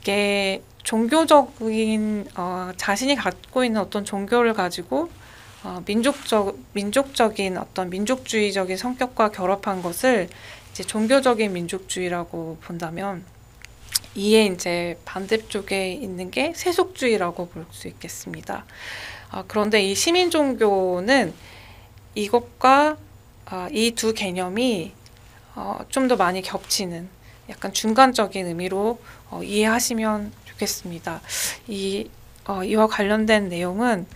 이게 종교적인 자신이 갖고 있는 어떤 종교를 가지고 민족적인 어떤 민족주의적인 성격과 결합한 것을 이제 종교적인 민족주의라고 본다면 이에 이제 반대쪽에 있는 게 세속주의라고 볼 수 있겠습니다. 그런데 이 시민 종교는 이것과 이 두 개념이 좀 더 많이 겹치는 약간 중간적인 의미로 이해하시면 좋겠습니다. 이와 관련된 내용은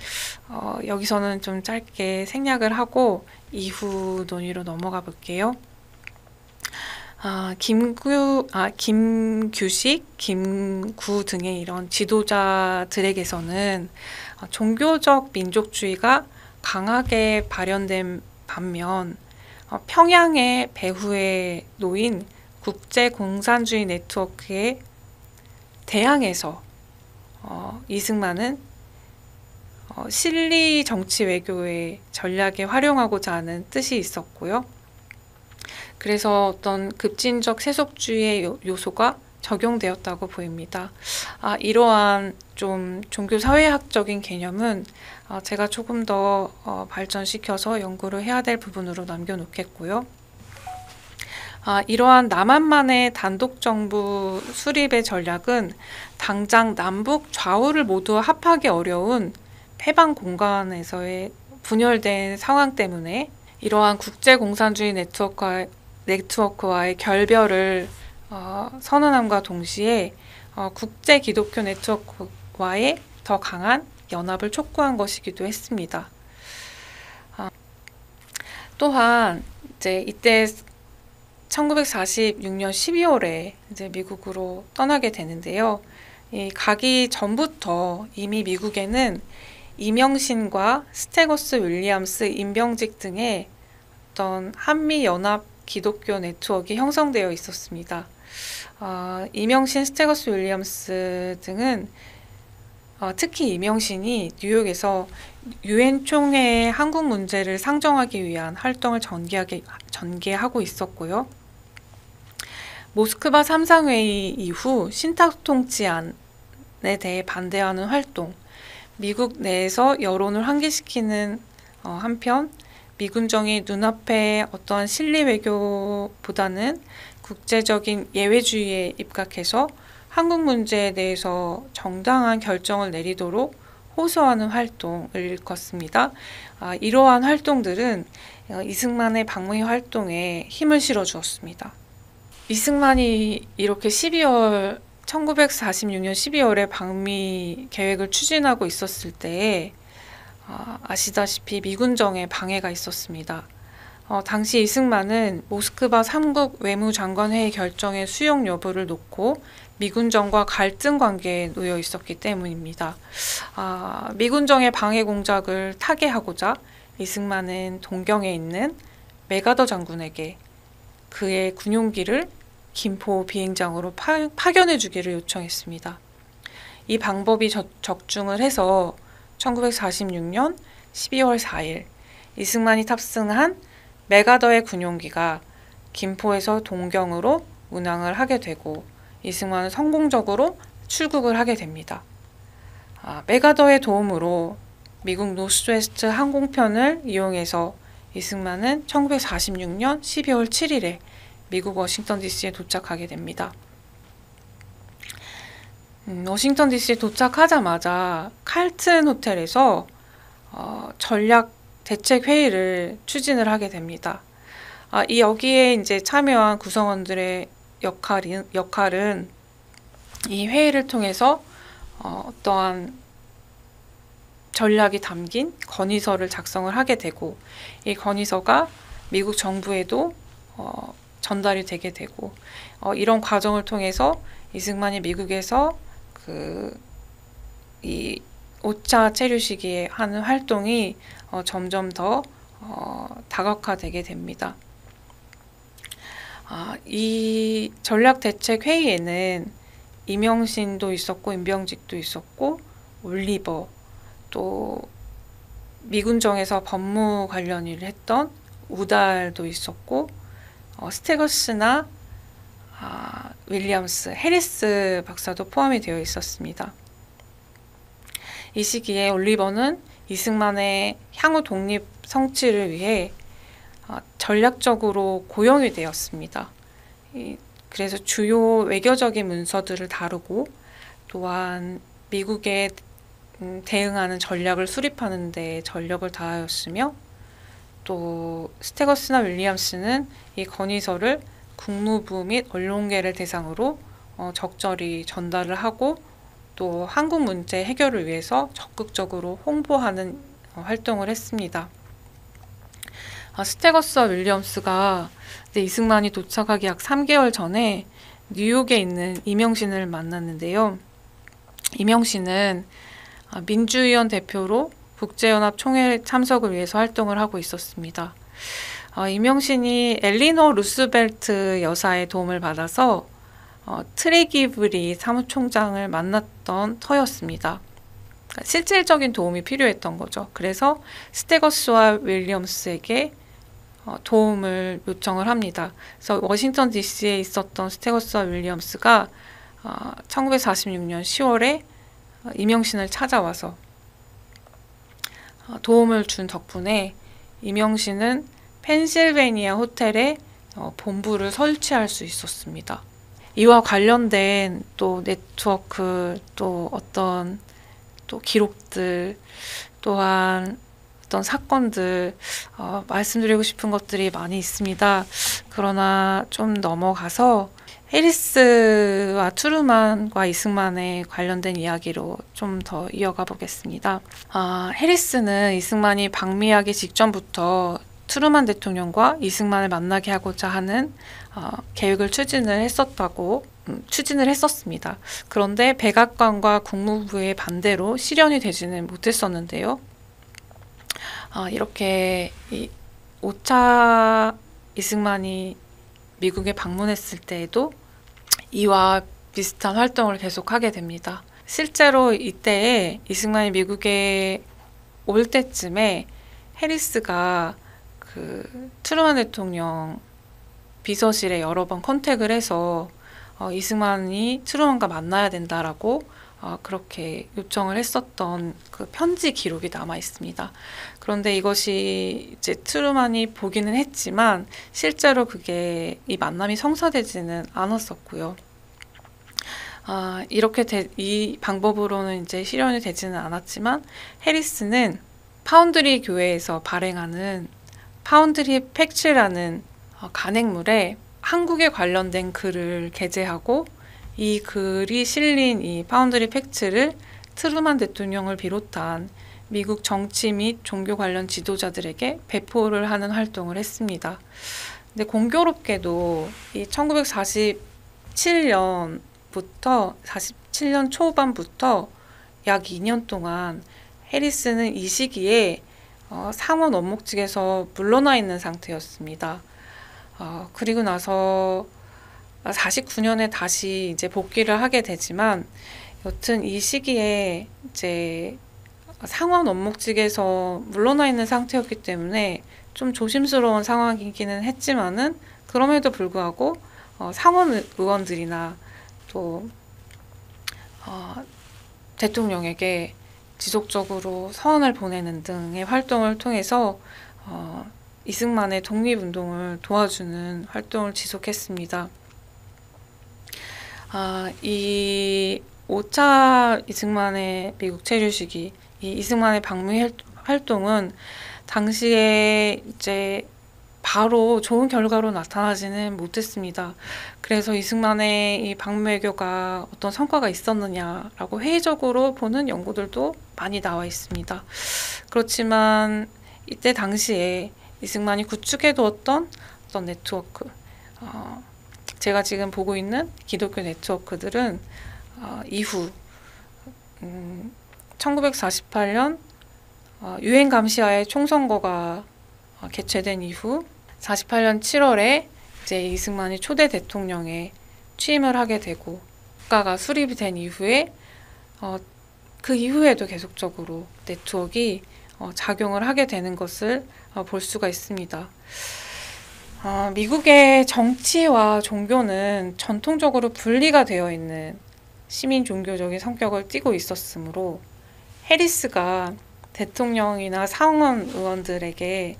여기서는 좀 짧게 생략을 하고 이후 논의로 넘어가 볼게요. 김규식, 김구 등의 이런 지도자들에게서는 종교적 민족주의가 강하게 발현된 반면 평양의 배후에 놓인 국제공산주의 네트워크에 대항해서 이승만은 실리 정치 외교의 전략에 활용하고자 하는 뜻이 있었고요. 그래서 어떤 급진적 세속주의의 요소가 적용되었다고 보입니다. 이러한 좀 종교사회학적인 개념은 제가 조금 더 발전시켜서 연구를 해야 될 부분으로 남겨놓겠고요. 이러한 남한만의 단독정부 수립의 전략은 당장 남북 좌우를 모두 합하기 어려운 해방 공간에서의 분열된 상황 때문에 이러한 국제공산주의 네트워크와의 결별을 선언함과 동시에 국제 기독교 네트워크와의 더 강한 연합을 촉구한 것이기도 했습니다. 또한 이제 이때 1946년 12월에 이제 미국으로 떠나게 되는데요. 가기 전부터 이미 미국에는 이명신과 스테거스 윌리엄스 임병직 등의 어떤 한미 연합 기독교 네트워크가 형성되어 있었습니다. 이명신, 스테거스 윌리엄스 등은 특히 이명신이 뉴욕에서 유엔 총회의 한국 문제를 상정하기 위한 활동을 전개하고 있었고요. 모스크바 3상회의 이후 신탁통치안에 대해 반대하는 활동, 미국 내에서 여론을 환기시키는 한편 미군정이 눈앞에 어떠한 실리 외교보다는 국제적인 예외주의에 입각해서 한국 문제에 대해서 정당한 결정을 내리도록 호소하는 활동을 일컫습니다. 이러한 활동들은 이승만의 방미 활동에 힘을 실어주었습니다. 이승만이 이렇게 1946년 12월에 방미 계획을 추진하고 있었을 때에 아시다시피 미군정에 방해가 있었습니다. 당시 이승만은 모스크바 3국 외무장관회의 결정의 수용 여부를 놓고 미군정과 갈등 관계에 놓여 있었기 때문입니다. 미군정의 방해 공작을 타개하고자 이승만은 동경에 있는 메가더 장군에게 그의 군용기를 김포 비행장으로 파견해 주기를 요청했습니다. 이 방법이 적중을 해서 1946년 12월 4일 이승만이 탑승한 메가더의 군용기가 김포에서 동경으로 운항을 하게 되고 이승만은 성공적으로 출국을 하게 됩니다. 메가더의 도움으로 미국 노스웨스트 항공편을 이용해서 이승만은 1946년 12월 7일에 미국 워싱턴 DC에 도착하게 됩니다. 워싱턴 DC에 도착하자마자 칼튼 호텔에서 전략 대책 회의를 추진을 하게 됩니다. 여기에 이제 참여한 구성원들의 역할은 이 회의를 통해서 어떠한 전략이 담긴 건의서를 작성을 하게 되고 이 건의서가 미국 정부에도 전달이 되게 되고 이런 과정을 통해서 이승만이 미국에서 이 5차 체류 시기에 하는 활동이 점점 더 다각화되게 됩니다. 이 전략대책 회의에는 이명신도 있었고 임병직도 있었고 올리버 또 미군정에서 법무 관련 일을 했던 우달도 있었고 스테거스나 윌리엄스, 해리스 박사도 포함이 되어 있었습니다. 이 시기에 올리버는 이승만의 향후 독립 성취를 위해 전략적으로 고용이 되었습니다. 그래서 주요 외교적인 문서들을 다루고 또한 미국에 대응하는 전략을 수립하는 데 전력을 다하였으며 또 스테거스나 윌리엄스는 이 건의서를 국무부 및 언론계를 대상으로 적절히 전달을 하고 또 한국 문제 해결을 위해서 적극적으로 홍보하는 활동을 했습니다. 스테거스와 윌리엄스가 이승만이 도착하기 약 3개월 전에 뉴욕에 있는 이명신을 만났는데요. 이명신은 민주위원 대표로 국제연합 총회 참석을 위해서 활동을 하고 있었습니다. 이명신이 엘리노 루스벨트 여사의 도움을 받아서 트레기브리 사무총장을 만났던 터였습니다. 실질적인 도움이 필요했던 거죠. 그래서 스테거스와 윌리엄스에게 도움을 요청을 합니다. 그래서 워싱턴 DC에 있었던 스테거스와 윌리엄스가 1946년 10월에 이명신을 찾아와서 도움을 준 덕분에 이명신은 펜실베니아 호텔에 본부를 설치할 수 있었습니다. 이와 관련된 또 네트워크, 또 어떤 또 기록들, 또한 어떤 사건들 말씀드리고 싶은 것들이 많이 있습니다. 그러나 좀 넘어가서 해리스와 트루만과 이승만에 관련된 이야기로 좀 더 이어가 보겠습니다. 해리스는 이승만이 방미하기 직전부터 트루만 대통령과 이승만을 만나게 하고자 하는 계획을 추진을 했었습니다. 그런데 백악관과 국무부의 반대로 실현이 되지는 못했었는데요. 이렇게 5차 이승만이 미국에 방문했을 때에도 이와 비슷한 활동을 계속하게 됩니다. 실제로 이때에 이승만이 미국에 올 때쯤에 해리스가 그 트루만 대통령 비서실에 여러 번 컨택을 해서 이승만이 트루만과 만나야 된다라고 그렇게 요청을 했었던 그 편지 기록이 남아 있습니다. 그런데 이것이 이제 트루만이 보기는 했지만 실제로 그게 이 만남이 성사되지는 않았었고요. 이 방법으로는 이제 실현이 되지는 않았지만 해리스는 파운드리 교회에서 발행하는 파운드리 팩츠라는 간행물에 한국에 관련된 글을 게재하고 이 글이 실린 이 파운드리 팩츠를 트루만 대통령을 비롯한 미국 정치 및 종교 관련 지도자들에게 배포를 하는 활동을 했습니다. 근데 공교롭게도 이 1947년 초반부터 약 2년 동안 해리스는 이 시기에 상원 원목직에서 물러나 있는 상태였습니다. 그리고 나서 49년에 다시 이제 복귀를 하게 되지만 여튼 이 시기에 이제 상원 원목직에서 물러나 있는 상태였기 때문에 좀 조심스러운 상황이기는 했지만은 그럼에도 불구하고 상원 의원들이나 또 대통령에게 지속적으로 서한을 보내는 등의 활동을 통해서 이승만의 독립운동을 도와주는 활동을 지속했습니다. 이 5차 이승만의 미국 체류 시기, 이 이승만의 방미 활동은 당시에 이제 바로 좋은 결과로 나타나지는 못했습니다. 그래서 이승만의 이 방미 외교가 어떤 성과가 있었느냐라고 회의적으로 보는 연구들도 많이 나와 있습니다. 그렇지만 이때 당시에 이승만이 구축해두었던 어떤 네트워크, 제가 지금 보고 있는 기독교 네트워크들은 이후 1948년 유엔 감시하에 총선거가 개최된 이후 48년 7월에 이제 이승만이 초대 대통령에 취임을 하게 되고 국가가 수립이 된 이후에 그 이후에도 계속적으로 네트워크가 작용을 하게 되는 것을 볼 수가 있습니다. 미국의 정치와 종교는 전통적으로 분리가 되어 있는 시민 종교적인 성격을 띠고 있었으므로 해리스가 대통령이나 상원 의원들에게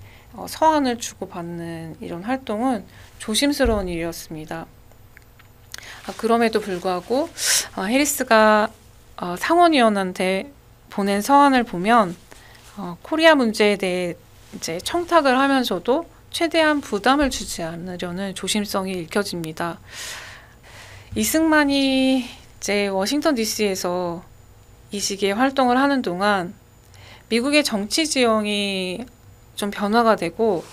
서한을 주고받는 이런 활동은 조심스러운 일이었습니다. 그럼에도 불구하고 해리스가 상원의원한테 보낸 서한을 보면 코리아 문제에 대해 이제 청탁을 하면서도 최대한 부담을 주지 않으려는 조심성이 읽혀집니다. 이승만이 이제 워싱턴 DC에서 이 시기에 활동을 하는 동안 미국의 정치 지형이 좀 변화가 되고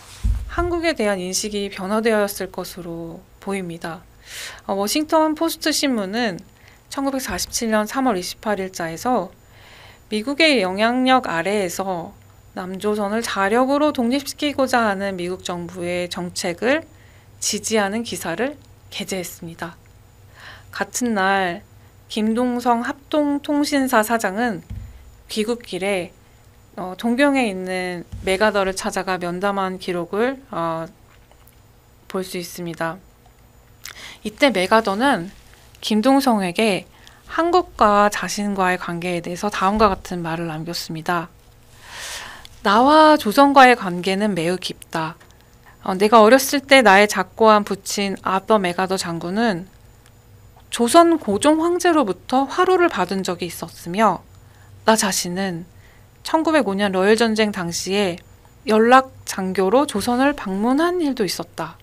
한국에 대한 인식이 변화되었을 것으로 보입니다. 워싱턴 포스트 신문은 1947년 3월 28일자에서 미국의 영향력 아래에서 남조선을 자력으로 독립시키고자 하는 미국 정부의 정책을 지지하는 기사를 게재했습니다. 같은 날 김동성 합동통신사 사장은 귀국길에 동경에 있는 메가더를 찾아가 면담한 기록을 볼 수 있습니다. 이때 메가더는 김동성에게 한국과 자신과의 관계에 대해서 다음과 같은 말을 남겼습니다. 나와 조선과의 관계는 매우 깊다. 내가 어렸을 때 나의 작고한 부친 아더 메가더 장군은 조선 고종 황제로부터 화로를 받은 적이 있었으며 나 자신은 1905년 러일 전쟁 당시에 연락 장교로 조선을 방문한 일도 있었다.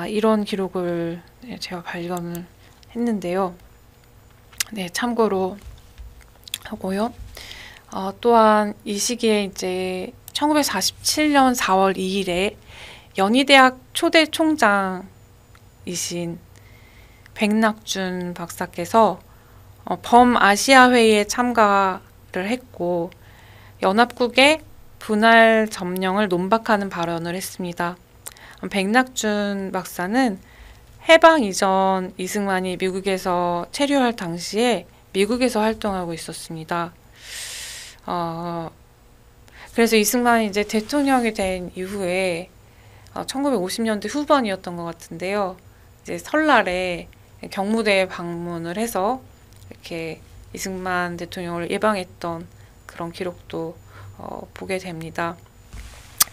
이런 기록을 제가 발견을 했는데요. 네, 참고로 하고요. 또한 이 시기에 이제 1947년 4월 2일에 연희대학 초대 총장이신 백낙준 박사께서 범아시아 회의에 참가를 했고 연합국의 분할 점령을 논박하는 발언을 했습니다. 백낙준 박사는 해방 이전 이승만이 미국에서 체류할 당시에 미국에서 활동하고 있었습니다. 그래서 이승만이 이제 대통령이 된 이후에 1950년대 후반이었던 것 같은데요. 이제 설날에 경무대에 방문을 해서 이렇게 이승만 대통령을 예방했던 그런 기록도 보게 됩니다.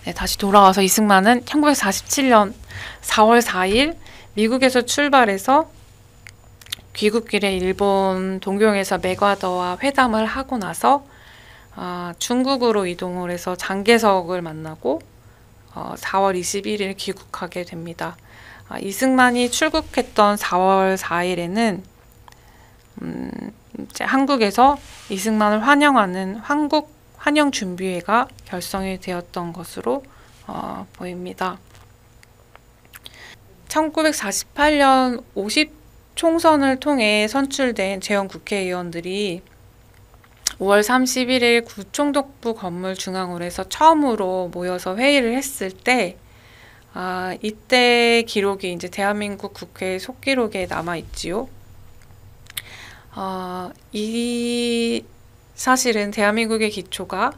네, 다시 돌아와서 이승만은 1947년 4월 4일 미국에서 출발해서 귀국길에 일본 동경에서 맥와더와 회담을 하고 나서 중국으로 이동을 해서 장개석을 만나고 4월 21일 귀국하게 됩니다. 이승만이 출국했던 4월 4일에는 이제 한국에서 이승만을 환영하는 한국 환영준비회가 결성이 되었던 것으로 보입니다. 1948년 50총선을 통해 선출된 재헌 국회의원들이 5월 31일 구총독부 건물 중앙홀에서 처음으로 모여서 회의를 했을 때 이때 기록이 이제 대한민국 국회 속기록에 남아 있지요. 이 사실은 대한민국의 기초가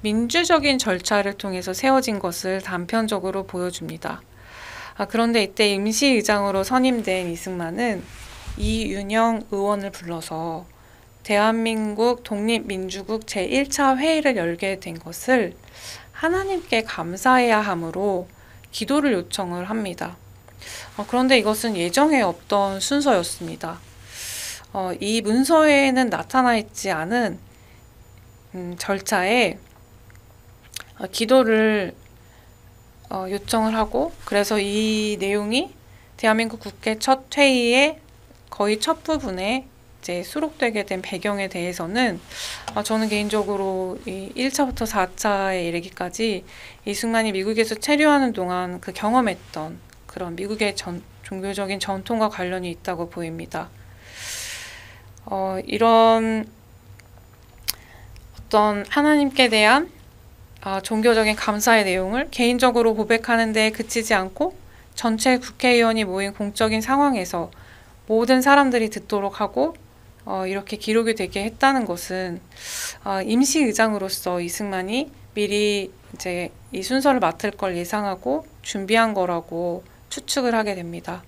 민주적인 절차를 통해서 세워진 것을 단편적으로 보여줍니다. 그런데 이때 임시의장으로 선임된 이승만은 이윤영 의원을 불러서 대한민국 독립민주국 제1차 회의를 열게 된 것을 하나님께 감사해야 하므로 기도를 요청을 합니다. 그런데 이것은 예정에 없던 순서였습니다. 이 문서에는 나타나 있지 않은 절차에 기도를 요청을 하고 그래서 이 내용이 대한민국 국회 첫 회의의 거의 첫 부분에 이제 수록되게 된 배경에 대해서는 저는 개인적으로 이 1차부터 4차에 이르기까지 이승만이 미국에서 체류하는 동안 그 경험했던 그런 미국의 종교적인 전통과 관련이 있다고 보입니다. 이런 어떤 하나님께 대한 종교적인 감사의 내용을 개인적으로 고백하는 데 그치지 않고 전체 국회의원이 모인 공적인 상황에서 모든 사람들이 듣도록 하고 이렇게 기록이 되게 했다는 것은 임시의장으로서 이승만이 미리 이제 이 순서를 맡을 걸 예상하고 준비한 거라고 추측을 하게 됩니다.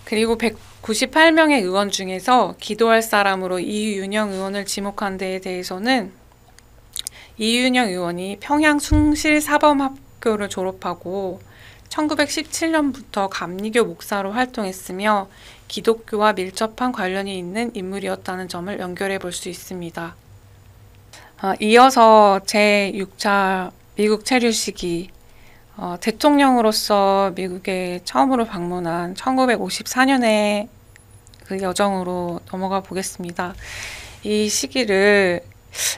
그리고 198명의 의원 중에서 기도할 사람으로 이윤영 의원을 지목한 데에 대해서는 이윤영 의원이 평양 숭실사범학교를 졸업하고 1917년부터 감리교 목사로 활동했으며 기독교와 밀접한 관련이 있는 인물이었다는 점을 연결해 볼 수 있습니다. 이어서 제6차 미국 체류 시기 대통령으로서 미국에 처음으로 방문한 1954년의 그 여정으로 넘어가 보겠습니다. 이 시기를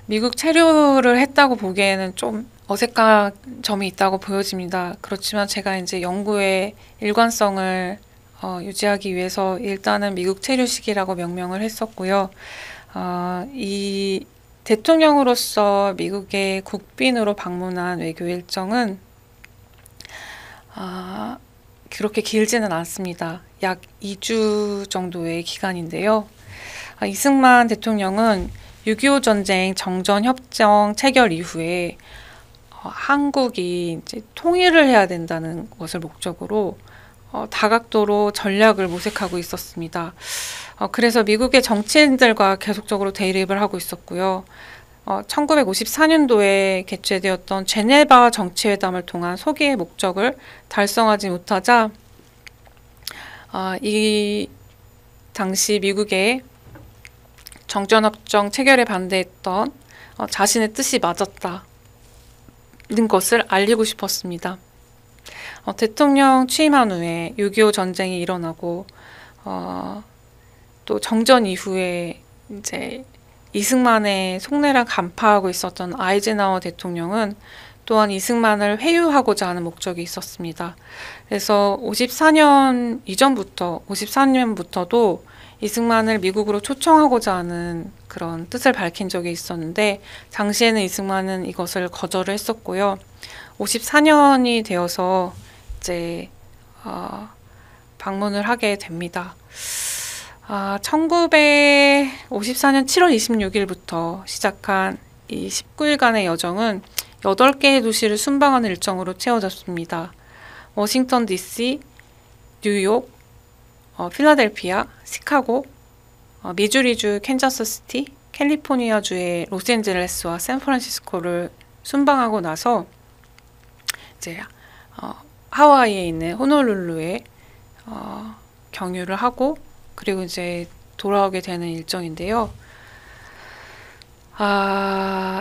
미국 체류를 했다고 보기에는 좀 어색한 점이 있다고 보여집니다. 그렇지만 제가 이제 연구의 일관성을 유지하기 위해서 일단은 미국 체류 시기라고 명명을 했었고요. 이 대통령으로서 미국의 국빈으로 방문한 외교 일정은 그렇게 길지는 않습니다. 약 2주 정도의 기간인데요. 이승만 대통령은 6.25 전쟁 정전협정 체결 이후에 한국이 이제 통일을 해야 된다는 것을 목적으로 다각도로 전략을 모색하고 있었습니다. 그래서 미국의 정치인들과 계속적으로 대립을 하고 있었고요. 1954년도에 개최되었던 제네바 정치회담을 통한 소기의 목적을 달성하지 못하자 이 당시 미국의 정전협정 체결에 반대했던 자신의 뜻이 맞았다는 것을 알리고 싶었습니다. 대통령 취임한 후에 6.25 전쟁이 일어나고 또 정전 이후에 이제 이승만의 속내를 간파하고 있었던 아이젠하워 대통령은 또한 이승만을 회유하고자 하는 목적이 있었습니다. 그래서 54년 이전부터 54년부터도 이승만을 미국으로 초청하고자 하는 그런 뜻을 밝힌 적이 있었는데 당시에는 이승만은 이것을 거절을 했었고요. 54년이 되어서 이제 방문을 하게 됩니다. 1954년 7월 26일부터 시작한 이 19일간의 여정은 8개의 도시를 순방하는 일정으로 채워졌습니다. 워싱턴 DC, 뉴욕, 필라델피아, 시카고, 미주리주 캔자스시티, 캘리포니아주의 로스앤젤레스와 샌프란시스코를 순방하고 나서 이제 하와이에 있는 호놀룰루에 경유를 하고 그리고 이제 돌아오게 되는 일정인데요.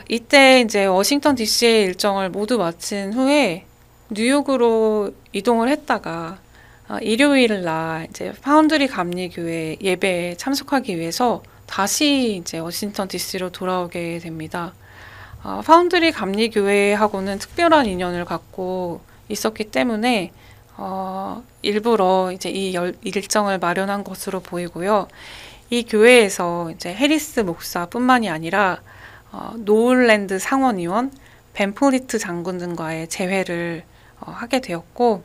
이때 이제 워싱턴 DC의 일정을 모두 마친 후에 뉴욕으로 이동을 했다가 일요일 날 이제 파운드리 감리교회 예배에 참석하기 위해서 다시 이제 워싱턴 DC로 돌아오게 됩니다. 파운드리 감리교회하고는 특별한 인연을 갖고 있었기 때문에 일부러 이제 이 일정을 마련한 것으로 보이고요. 이 교회에서 이제 해리스 목사뿐만이 아니라 노을랜드 상원의원, 벤포리트 장군 등과의 재회를 하게 되었고,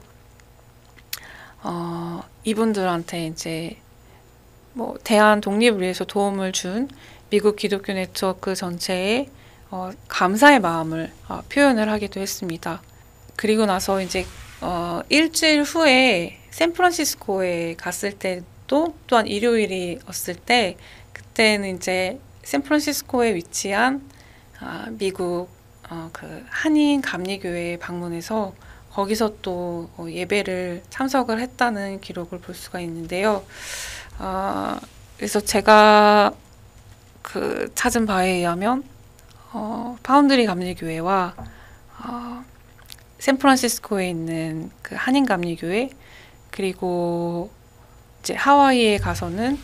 이분들한테 이제 뭐 대한 독립을 위해서 도움을 준 미국 기독교 네트워크 전체에 감사의 마음을 표현을 하기도 했습니다. 그리고 나서 이제 일주일 후에 샌프란시스코에 갔을 때도 또한 일요일이었을 때 그때는 이제 샌프란시스코에 위치한 미국 그 한인 감리교회에 방문해서 거기서 또 예배를 참석을 했다는 기록을 볼 수가 있는데요. 그래서 제가 그 찾은 바에 의하면 파운드리 감리교회와 샌프란시스코에 있는 그 한인 감리교회 그리고 이제 하와이에 가서는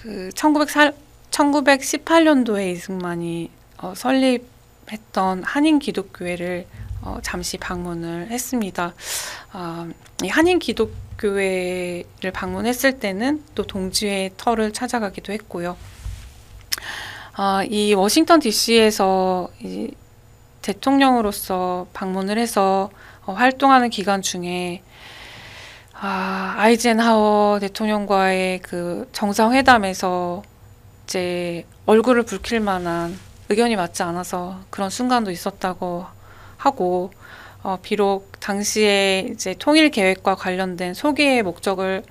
그 1918년도에 이승만이 설립했던 한인 기독교회를 잠시 방문을 했습니다. 이 한인 기독교회를 방문했을 때는 또 동지회 터를 찾아가기도 했고요. 이 워싱턴 DC에서 이 대통령으로서 방문을 해서 활동하는 기간 중에 아이젠하워 대통령과의 그 정상회담에서 이제 얼굴을 붉힐 만한 의견이 맞지 않아서 그런 순간도 있었다고 하고 비록 당시에 이제 통일 계획과 관련된 소기의 목적을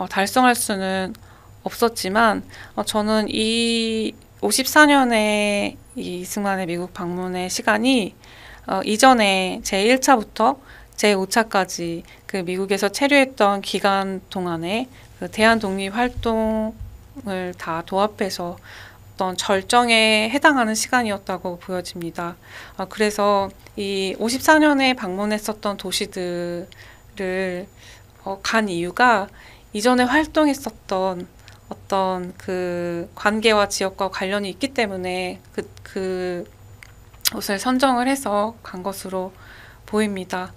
달성할 수는 없었지만 저는 이 54년에 이 이승만의 미국 방문의 시간이 이전에 제1차부터 제5차까지 그 미국에서 체류했던 기간 동안에 그 대한 독립 활동을 다 도합해서 어떤 절정에 해당하는 시간이었다고 보여집니다. 그래서 이 54년에 방문했었던 도시들을 간 이유가 이전에 활동했었던 어떤 그 관계와 지역과 관련이 있기 때문에 그것을 선정을 해서 간 것으로 보입니다.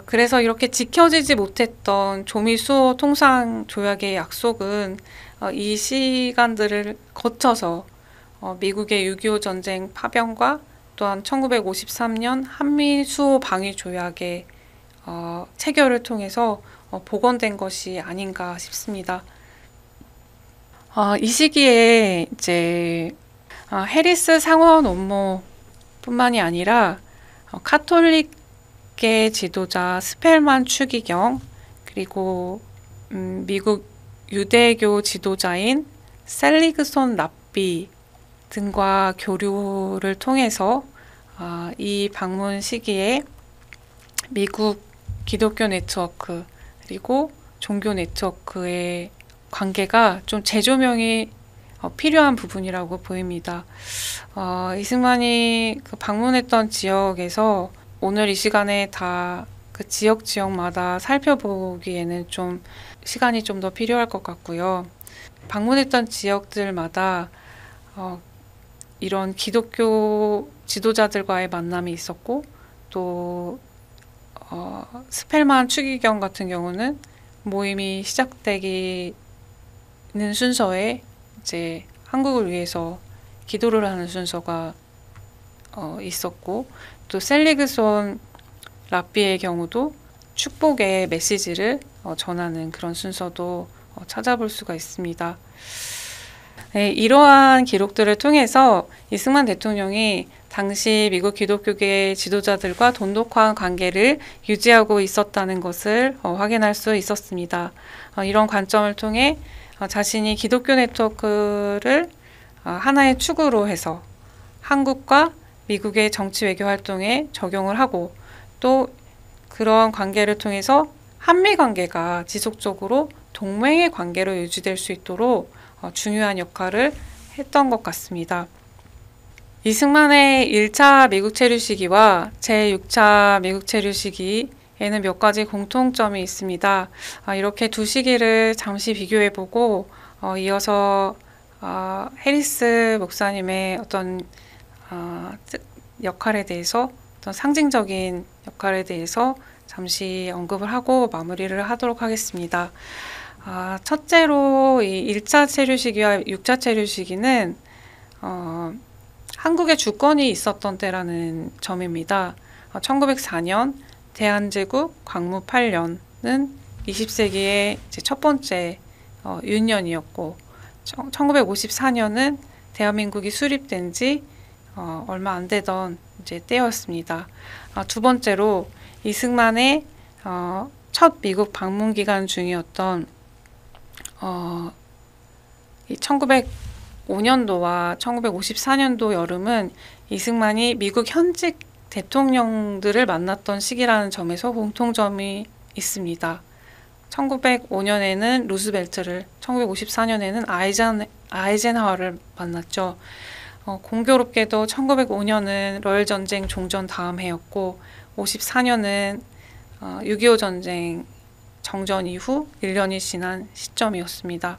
그래서 이렇게 지켜지지 못했던 조미수호 통상 조약의 약속은 이 시간들을 거쳐서 미국의 6.25 전쟁 파병과 또한 1953년 한미 수호 방위 조약의 체결을 통해서 복원된 것이 아닌가 싶습니다. 이 시기에 이제 해리스 상원 원모뿐만이 아니라 카톨릭계 지도자 스펠만 추기경 그리고 미국 유대교 지도자인 셀리그손 랍비 등과 교류를 통해서 이 방문 시기에 미국 기독교 네트워크 그리고 종교 네트워크의 관계가 좀 재조명이 필요한 부분이라고 보입니다. 이승만이 그 방문했던 지역에서 오늘 이 시간에 다 그 지역마다 살펴보기에는 좀 시간이 좀 더 필요할 것 같고요. 방문했던 지역들마다 이런 기독교 지도자들과의 만남이 있었고, 또 스펠만 추기경 같은 경우는 모임이 시작되기는 순서에 이제 한국을 위해서 기도를 하는 순서가 있었고, 또 셀리그손 라삐의 경우도 축복의 메시지를 전하는 그런 순서도 찾아볼 수가 있습니다. 네, 이러한 기록들을 통해서 이승만 대통령이 당시 미국 기독교계 지도자들과 돈독한 관계를 유지하고 있었다는 것을 확인할 수 있었습니다. 이런 관점을 통해 자신이 기독교 네트워크를 하나의 축으로 해서 한국과 미국의 정치 외교 활동에 적용을 하고, 또 그런 관계를 통해서 한미 관계가 지속적으로 동맹의 관계로 유지될 수 있도록 중요한 역할을 했던 것 같습니다. 이승만의 1차 미국 체류 시기와 제6차 미국 체류 시기에는 몇 가지 공통점이 있습니다. 이렇게 두 시기를 잠시 비교해보고 이어서 해리스 목사님의 어떤 역할에 대해서, 어떤 상징적인 역할에 대해서 잠시 언급을 하고 마무리를 하도록 하겠습니다. 첫째로 이 1차 체류 시기와 6차 체류 시기는 한국의 주권이 있었던 때라는 점입니다. 1904년 대한제국 광무 8년은 20세기의 첫 번째 윤년이었고, 1954년은 대한민국이 수립된 지 얼마 안 되던 이제 때였습니다. 두 번째로 이승만의 첫 미국 방문 기간 중이었던 1905년도와 1954년도 여름은 이승만이 미국 현직 대통령들을 만났던 시기라는 점에서 공통점이 있습니다. 1905년에는 루스벨트를, 1954년에는 아이젠하워를 만났죠. 공교롭게도 1905년은 러일 전쟁 종전 다음 해였고, 54년은 6.25 전쟁 정전 이후 1년이 지난 시점이었습니다.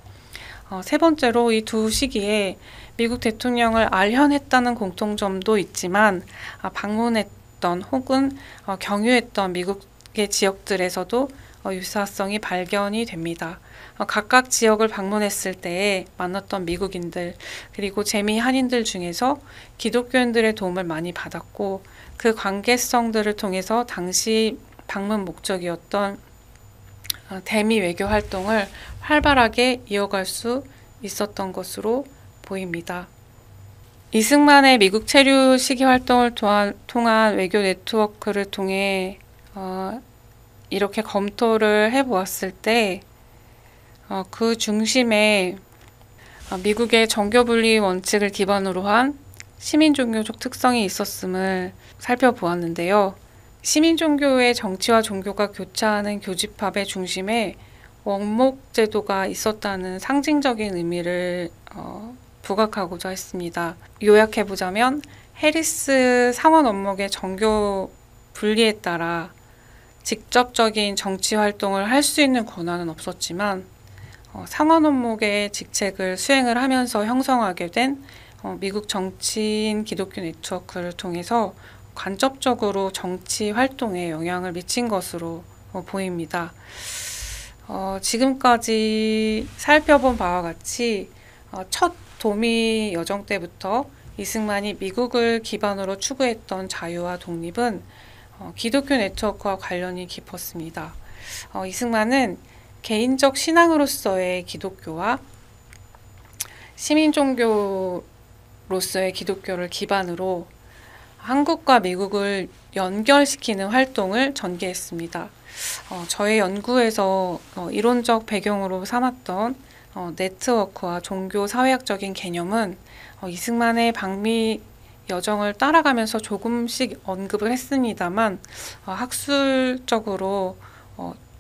세 번째로 이 두 시기에 미국 대통령을 알현했다는 공통점도 있지만, 방문했던 혹은 경유했던 미국의 지역들에서도 유사성이 발견이 됩니다. 각각 지역을 방문했을 때에 만났던 미국인들, 그리고 재미 한인들 중에서 기독교인들의 도움을 많이 받았고, 그 관계성들을 통해서 당시 방문 목적이었던 대미 외교 활동을 활발하게 이어갈 수 있었던 것으로 보입니다. 이승만의 미국 체류 시기 활동을 통한 외교 네트워크를 통해 이렇게 검토를 해보았을 때 그 중심에 미국의 정교분리 원칙을 기반으로 한 시민종교적 특성이 있었음을 살펴보았는데요. 시민종교의 정치와 종교가 교차하는 교집합의 중심에 원목제도가 있었다는 상징적인 의미를 부각하고자 했습니다. 요약해보자면 해리스 상원 원목의 정교 분리에 따라 직접적인 정치 활동을 할 수 있는 권한은 없었지만, 상원 원목의 직책을 수행을 하면서 형성하게 된 미국 정치인 기독교 네트워크를 통해서 간접적으로 정치 활동에 영향을 미친 것으로 보입니다. 지금까지 살펴본 바와 같이 첫 도미 여정 때부터 이승만이 미국을 기반으로 추구했던 자유와 독립은 기독교 네트워크와 관련이 깊었습니다. 이승만은 개인적 신앙으로서의 기독교와 시민종교로서의 기독교를 기반으로 한국과 미국을 연결시키는 활동을 전개했습니다. 저의 연구에서 이론적 배경으로 삼았던 네트워크와 종교 사회학적인 개념은 이승만의 방미 여정을 따라가면서 조금씩 언급을 했습니다만, 학술적으로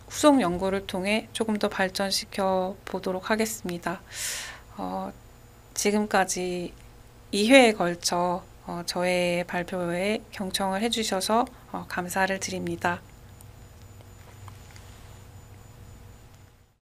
후속 연구를 통해 조금 더 발전시켜 보도록 하겠습니다. 지금까지 2회에 걸쳐 저의 발표에 경청을 해주셔서 감사를 드립니다.